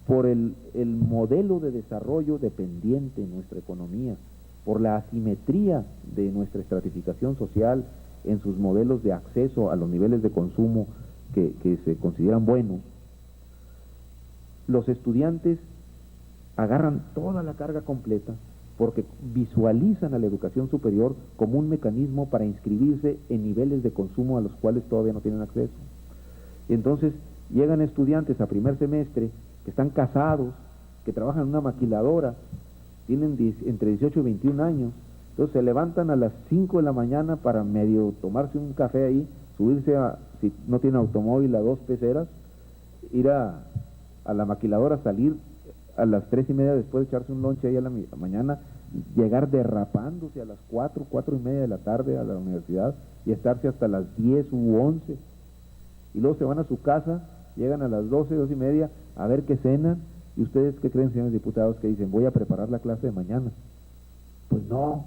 A: por el modelo de desarrollo dependiente en nuestra economía, por la asimetría de nuestra estratificación social en sus modelos de acceso a los niveles de consumo que se consideran buenos, los estudiantes agarran toda la carga completa porque visualizan a la educación superior como un mecanismo para inscribirse en niveles de consumo a los cuales todavía no tienen acceso. Entonces llegan estudiantes a primer semestre que están casados, que trabajan en una maquiladora, tienen entre 18 y 21 años, entonces se levantan a las 5 de la mañana para medio tomarse un café ahí, subirse a, si no tienen automóvil, a 2 peceras, ir a la maquiladora, salir a las 3:30 después de echarse un lonche ahí a la mañana, llegar derrapándose a las 4:30 de la tarde a la universidad y estarse hasta las 10 u 11, y luego se van a su casa, llegan a las 12, 2:30 a ver qué cenan. ¿Y ustedes qué creen, señores diputados, que dicen, voy a preparar la clase de mañana? Pues no,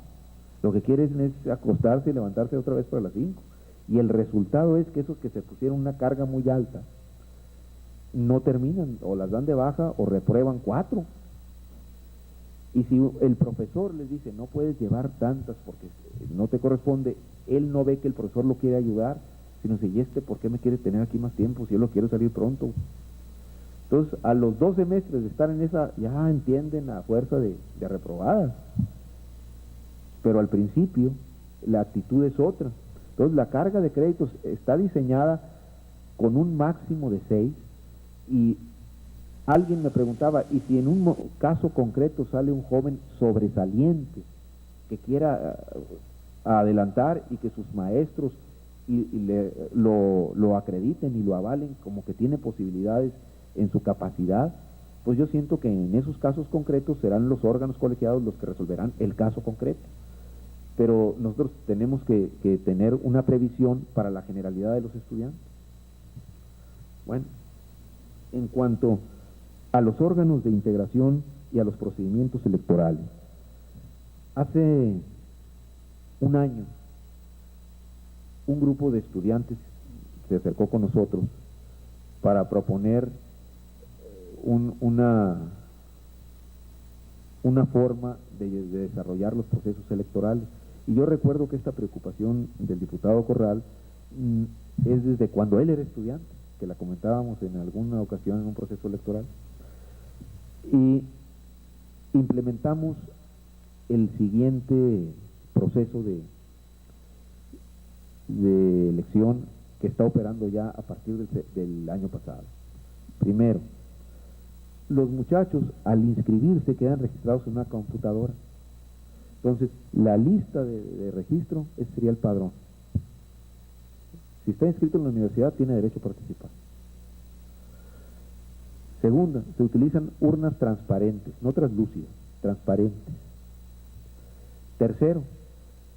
A: lo que quieren es acostarse y levantarse otra vez para las 5, y el resultado es que esos que se pusieron una carga muy alta no terminan, o las dan de baja o reprueban 4. Y si el profesor les dice, no puedes llevar tantas porque no te corresponde, él no ve que el profesor lo quiere ayudar, sino dice, ¿y por qué me quiere tener aquí más tiempo si yo lo quiero salir pronto? Entonces, a los 2 semestres de estar en esa, ya entienden a fuerza de reprobadas. Pero al principio, la actitud es otra. Entonces, la carga de créditos está diseñada con un máximo de 6, y alguien me preguntaba, ¿y si en un caso concreto sale un joven sobresaliente que quiera adelantar y que sus maestros lo acrediten y lo avalen como que tiene posibilidades en su capacidad? Pues yo siento que en esos casos concretos serán los órganos colegiados los que resolverán el caso concreto. Pero nosotros tenemos que tener una previsión para la generalidad de los estudiantes. Bueno, en cuanto a los órganos de integración y a los procedimientos electorales, hace un año un grupo de estudiantes se acercó con nosotros para proponer una forma de desarrollar los procesos electorales. Y yo recuerdo que esta preocupación del diputado Corral es desde cuando él era estudiante, que la comentábamos en alguna ocasión en un proceso electoral, y implementamos el siguiente proceso de elección que está operando ya a partir del año pasado. Primero, los muchachos al inscribirse quedan registrados en una computadora. Entonces, la lista de registro sería el padrón. Si está inscrito en la universidad, tiene derecho a participar. Segunda, se utilizan urnas transparentes, no translúcidas, transparentes. Tercero,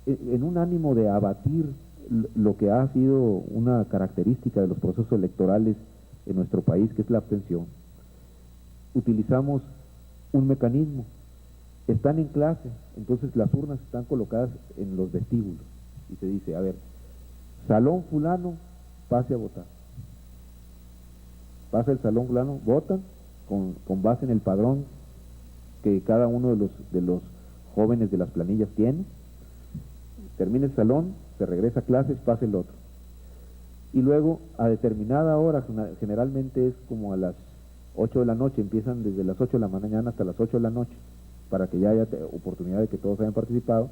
A: en un ánimo de abatir lo que ha sido una característica de los procesos electorales en nuestro país, que es la abstención, utilizamos un mecanismo. Están en clase, entonces las urnas están colocadas en los vestíbulos y se dice, a ver, salón fulano, pase a votar. Pasa el salón fulano, votan con base en el padrón que cada uno de los jóvenes de las planillas tiene. Termina el salón, se regresa a clases, pasa el otro. Y luego, a determinada hora, generalmente es como a las 8 de la noche, empiezan desde las 8 de la mañana hasta las 8 de la noche, para que ya haya oportunidad de que todos hayan participado.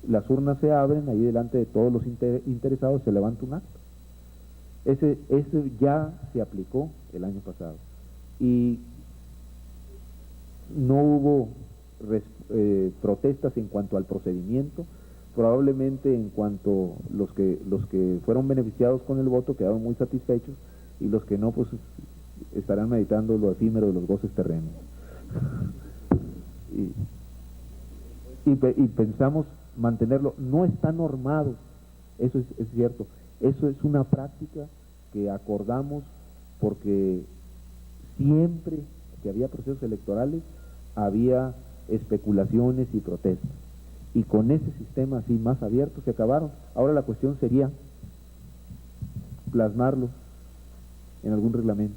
A: las urnas se abren, ahí delante de todos los interesados se levanta un acta. Ese ya se aplicó el año pasado y no hubo protestas en cuanto al procedimiento. Probablemente en cuanto los que fueron beneficiados con el voto quedaron muy satisfechos y los que no, pues estarán meditando lo efímero de los goces terrenos. Y pensamos mantenerlo. No está normado, eso es cierto. Eso es una práctica que acordamos porque siempre que había procesos electorales había especulaciones y protestas. Y con ese sistema así más abierto se acabaron. Ahora la cuestión sería plasmarlo en algún reglamento.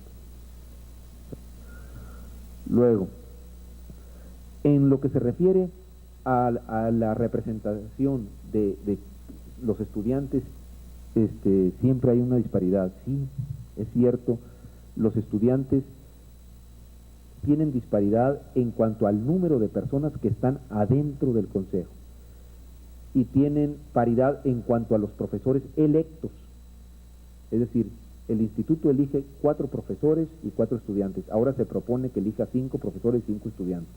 A: Luego, en lo que se refiere a la representación de los estudiantes, siempre hay una disparidad. Sí, es cierto, los estudiantes tienen disparidad en cuanto al número de personas que están adentro del consejo y tienen paridad en cuanto a los profesores electos. Es decir, el instituto elige 4 profesores y 4 estudiantes. Ahora se propone que elija 5 profesores y 5 estudiantes.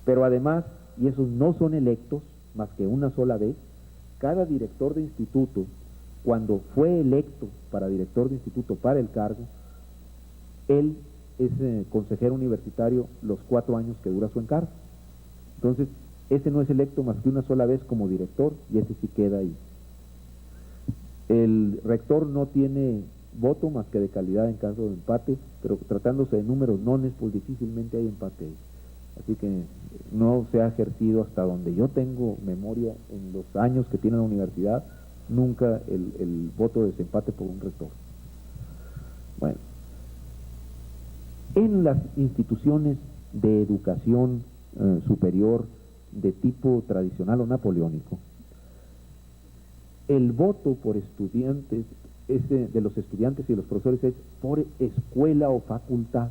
A: Pero además, y esos no son electos más que una sola vez, cada director de instituto, cuando fue electo para director de instituto para el cargo, él es consejero universitario los 4 años que dura su encargo. Entonces, ese no es electo más que una sola vez como director y ese sí queda ahí. El rector no tiene voto más que de calidad en caso de empate, pero tratándose de números nones, pues difícilmente hay empate ahí. Así que no se ha ejercido hasta donde yo tengo memoria en los años que tiene la universidad, nunca el voto de desempate por un rector. Bueno, en las instituciones de educación superior de tipo tradicional o napoleónico, el voto por estudiantes, de los estudiantes y los profesores es por escuela o facultad.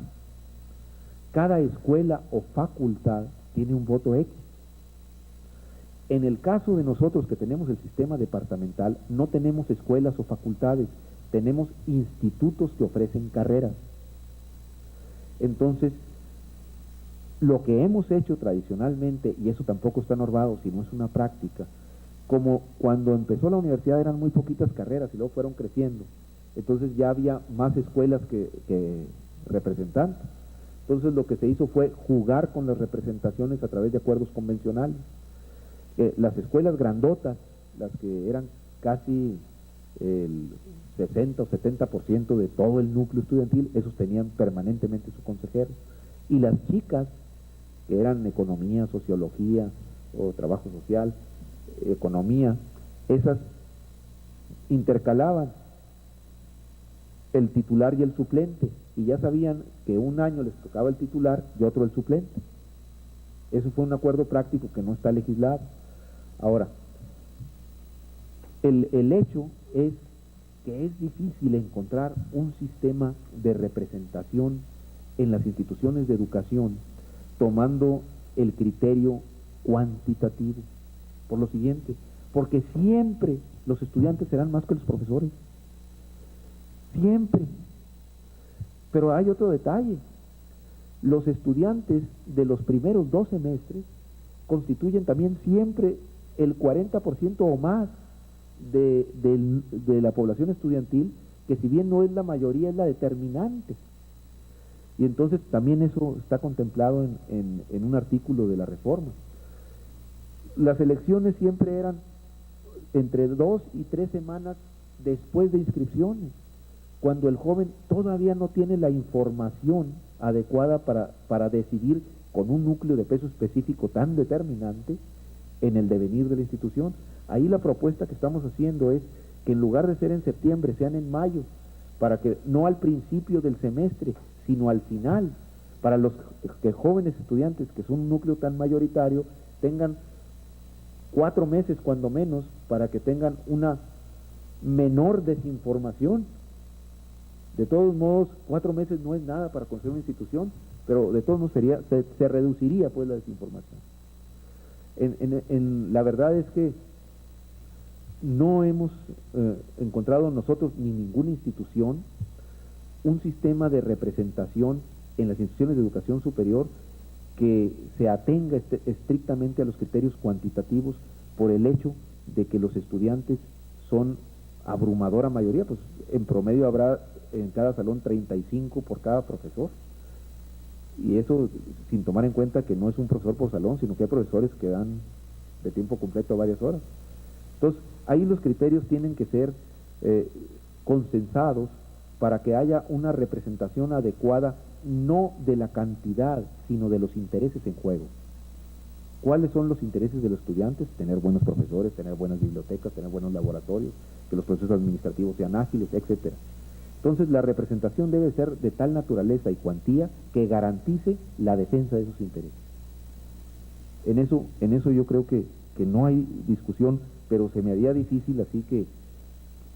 A: Cada escuela o facultad tiene un voto X. En el caso de nosotros que tenemos el sistema departamental, no tenemos escuelas o facultades, tenemos institutos que ofrecen carreras. Entonces, lo que hemos hecho tradicionalmente, y eso tampoco está normado, sino es una práctica, como cuando empezó la universidad eran muy poquitas carreras y luego fueron creciendo, entonces ya había más escuelas que representantes. Entonces lo que se hizo fue jugar con las representaciones a través de acuerdos convencionales. Las escuelas grandotas, las que eran casi el 60 o 70% de todo el núcleo estudiantil, esos tenían permanentemente su consejero. Y las chicas, que eran economía, sociología o trabajo social, economía, esas intercalaban el titular y el suplente, y ya sabían que un año les tocaba el titular y otro el suplente. Eso fue un acuerdo práctico que no está legislado. Ahora, el hecho es que es difícil encontrar un sistema de representación en las instituciones de educación tomando el criterio cuantitativo. Por lo siguiente, porque siempre los estudiantes serán más que los profesores. Siempre. Pero hay otro detalle. Los estudiantes de los primeros 2 semestres constituyen también siempre el 40% o más de la población estudiantil, que si bien no es la mayoría, es la determinante. Y entonces también eso está contemplado en un artículo de la reforma. Las elecciones siempre eran entre 2 y 3 semanas después de inscripciones, cuando el joven todavía no tiene la información adecuada para decidir con un núcleo de peso específico tan determinante en el devenir de la institución. Ahí la propuesta que estamos haciendo es que en lugar de ser en septiembre, sean en mayo, para que no al principio del semestre, sino al final, para los que jóvenes estudiantes, que son un núcleo tan mayoritario, tengan 4 meses cuando menos, para que tengan una menor desinformación. De todos modos, 4 meses no es nada para conocer una institución, pero de todos modos se reduciría pues la desinformación. La verdad es que no hemos encontrado nosotros ni ninguna institución un sistema de representación en las instituciones de educación superior que se atenga estrictamente a los criterios cuantitativos, por el hecho de que los estudiantes son abrumadora mayoría, pues en promedio habrá en cada salón 35 por cada profesor, y eso sin tomar en cuenta que no es un profesor por salón, sino que hay profesores que dan de tiempo completo varias horas. Entonces, ahí los criterios tienen que ser consensados para que haya una representación adecuada, no de la cantidad, sino de los intereses en juego. ¿Cuáles son los intereses de los estudiantes? Tener buenos profesores, tener buenas bibliotecas, tener buenos laboratorios, que los procesos administrativos sean ágiles, etcétera. Entonces, la representación debe ser de tal naturaleza y cuantía que garantice la defensa de esos intereses. En eso yo creo que no hay discusión, pero se me haría difícil así que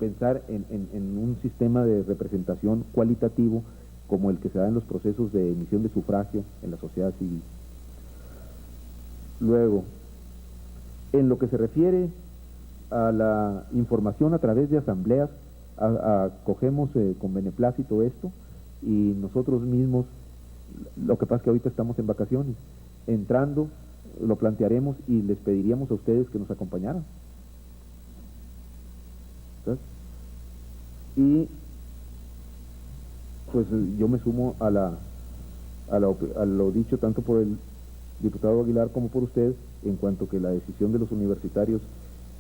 A: pensar en un sistema de representación cualitativo como el que se da en los procesos de emisión de sufragio en la sociedad civil. Luego, en lo que se refiere a la información a través de asambleas, acogemos con beneplácito esto, y nosotros mismos, lo que pasa es que ahorita estamos en vacaciones, entrando lo plantearemos y les pediríamos a ustedes que nos acompañaran. ¿Sabes? Y pues yo me sumo a lo dicho tanto por el diputado Aguilar como por usted, en cuanto que la decisión de los universitarios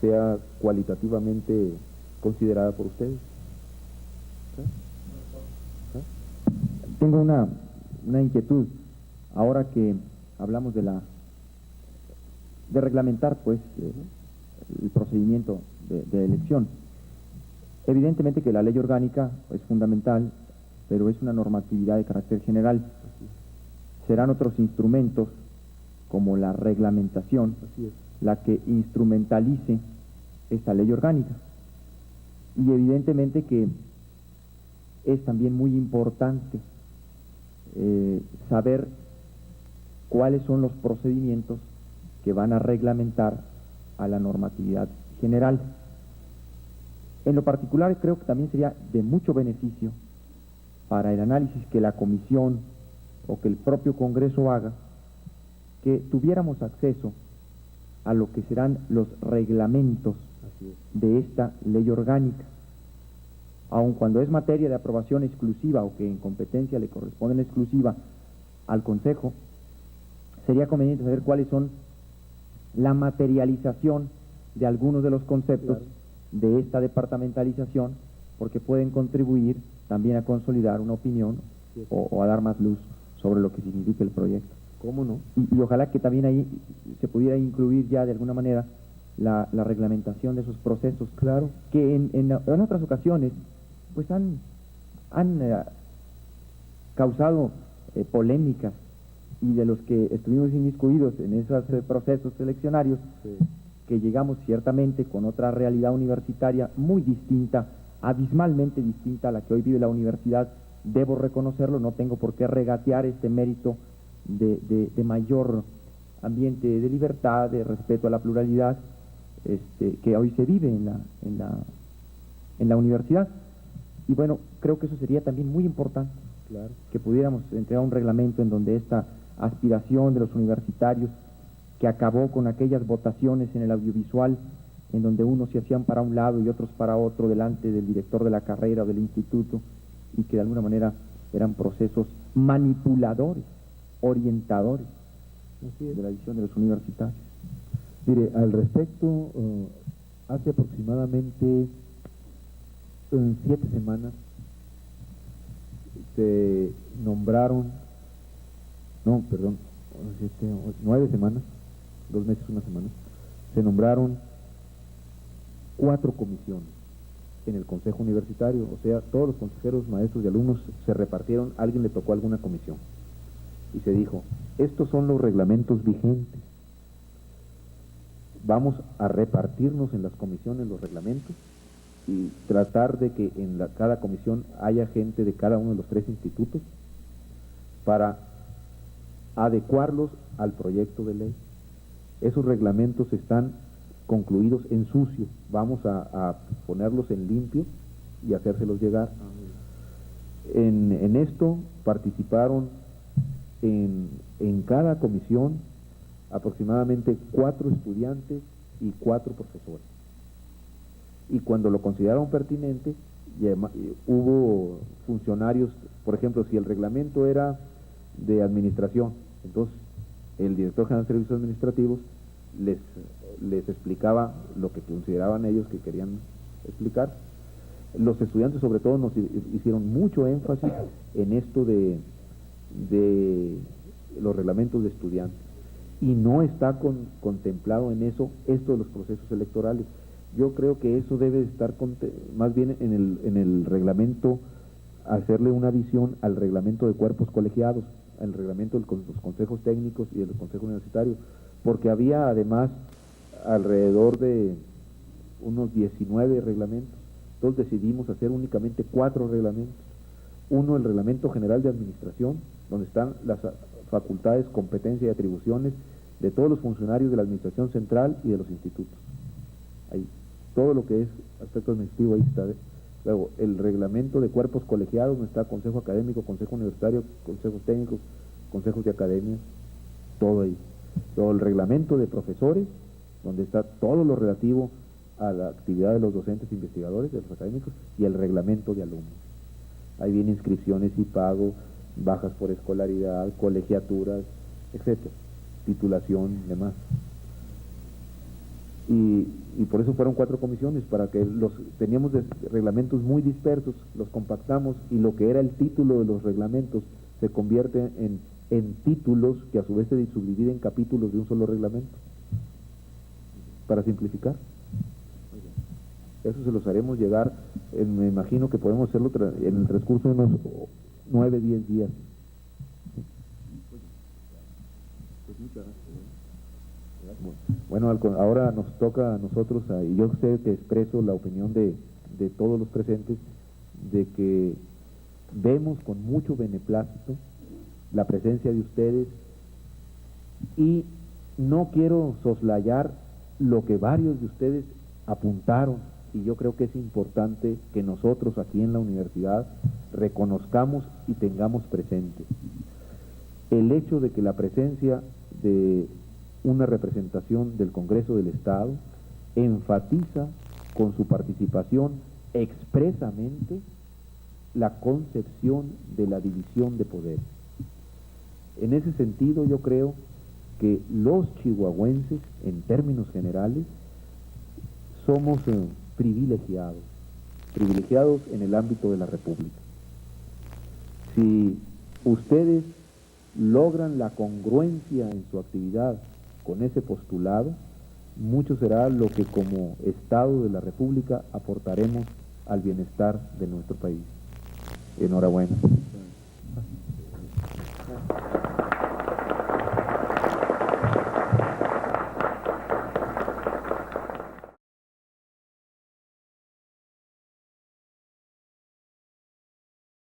A: sea cualitativamente considerada por ustedes.
D: Tengo una inquietud, ahora que hablamos de reglamentar pues el procedimiento de elección. Evidentemente que la ley orgánica es fundamental, pero es una normatividad de carácter general. Serán otros instrumentos, como la reglamentación, la que instrumentalice esta ley orgánica. Y evidentemente que es también muy importante saber cuáles son los procedimientos que van a reglamentar a la normatividad general. En lo particular, creo que también sería de mucho beneficio para el análisis que la comisión o que el propio Congreso haga, que tuviéramos acceso a lo que serán los reglamentos de esta ley orgánica. Aun cuando es materia de aprobación exclusiva o que en competencia le corresponde en exclusiva al Consejo, sería conveniente saber cuáles son la materialización de algunos de los conceptos de esta departamentalización, porque pueden contribuir también a consolidar una opinión o a dar más luz sobre lo que significa el proyecto.
A: ¿Cómo no?
D: Y ojalá que también ahí se pudiera incluir ya de alguna manera la reglamentación de esos procesos, claro, que en otras ocasiones pues han causado polémicas, y de los que estuvimos inmiscuidos en esos procesos seleccionarios, que llegamos ciertamente con otra realidad universitaria muy distinta, abismalmente distinta a la que hoy vive la universidad. Debo reconocerlo, no tengo por qué regatear este mérito de mayor ambiente de libertad, de respeto a la pluralidad que hoy se vive en la universidad. Y bueno, creo que eso sería también muy importante, claro, que pudiéramos entregar un reglamento en donde esta aspiración de los universitarios, que acabó con aquellas votaciones en el audiovisual en donde unos se hacían para un lado y otros para otro delante del director de la carrera o del instituto, y que de alguna manera eran procesos manipuladores, orientadores de la visión de los universitarios.
A: Mire, al respecto, hace aproximadamente 7 semanas se nombraron, 9 semanas, 2 meses, 1 semana, se nombraron 4 comisiones en el Consejo Universitario, o sea, todos los consejeros, maestros y alumnos se repartieron, a alguien le tocó alguna comisión, y se dijo, estos son los reglamentos vigentes, vamos a repartirnos en las comisiones los reglamentos y tratar de que en cada comisión haya gente de cada uno de los 3 institutos para adecuarlos al proyecto de ley. Esos reglamentos están concluidos en sucio, vamos a ponerlos en limpio y hacérselos llegar. En esto participaron en cada comisión aproximadamente 4 estudiantes y 4 profesores. Y cuando lo consideraron pertinente, hubo funcionarios, por ejemplo, si el reglamento era de administración, entonces el director general de servicios administrativos les explicaba lo que consideraban ellos que querían explicar. Los estudiantes sobre todo nos hicieron mucho énfasis en esto de los reglamentos de estudiantes, y no está contemplado en eso esto de los procesos electorales. Yo creo que eso debe estar más bien en el reglamento, hacerle una visión al reglamento de cuerpos colegiados, al reglamento de los consejos técnicos y del consejo universitario, porque había además alrededor de unos 19 reglamentos. Entonces decidimos hacer únicamente 4 reglamentos. Uno, el reglamento general de administración, donde están las facultades, competencias y atribuciones de todos los funcionarios de la administración central y de los institutos. Ahí, todo lo que es aspecto administrativo ahí está. Luego, el reglamento de cuerpos colegiados, donde está consejo académico, consejo universitario, consejos técnicos, consejos de academia, todo ahí. Luego, el reglamento de profesores, donde está todo lo relativo a la actividad de los docentes investigadores, de los académicos, y el reglamento de alumnos. Ahí vienen inscripciones y pago, bajas por escolaridad, colegiaturas, etcétera, titulación y demás. Y por eso fueron 4 comisiones, para que teníamos reglamentos muy dispersos, los compactamos, y lo que era el título de los reglamentos se convierte en títulos que a su vez se subdividen en capítulos de un solo reglamento, para simplificar. Eso se los haremos llegar, me imagino que podemos hacerlo en el transcurso de unos 9, 10 días. Bueno, ahora nos toca a nosotros, y yo sé que expreso la opinión de todos los presentes, de que vemos con mucho beneplácito la presencia de ustedes, y no quiero soslayar lo que varios de ustedes apuntaron, y yo creo que es importante que nosotros aquí en la universidad reconozcamos y tengamos presente el hecho de que la presencia de una representación del Congreso del Estado enfatiza con su participación expresamente la concepción de la división de poderes. En ese sentido, yo creo que los chihuahuenses, en términos generales, somos privilegiados en el ámbito de la República. Si ustedes logran la congruencia en su actividad con ese postulado, mucho será lo que como Estado de la República aportaremos al bienestar de nuestro país. Enhorabuena.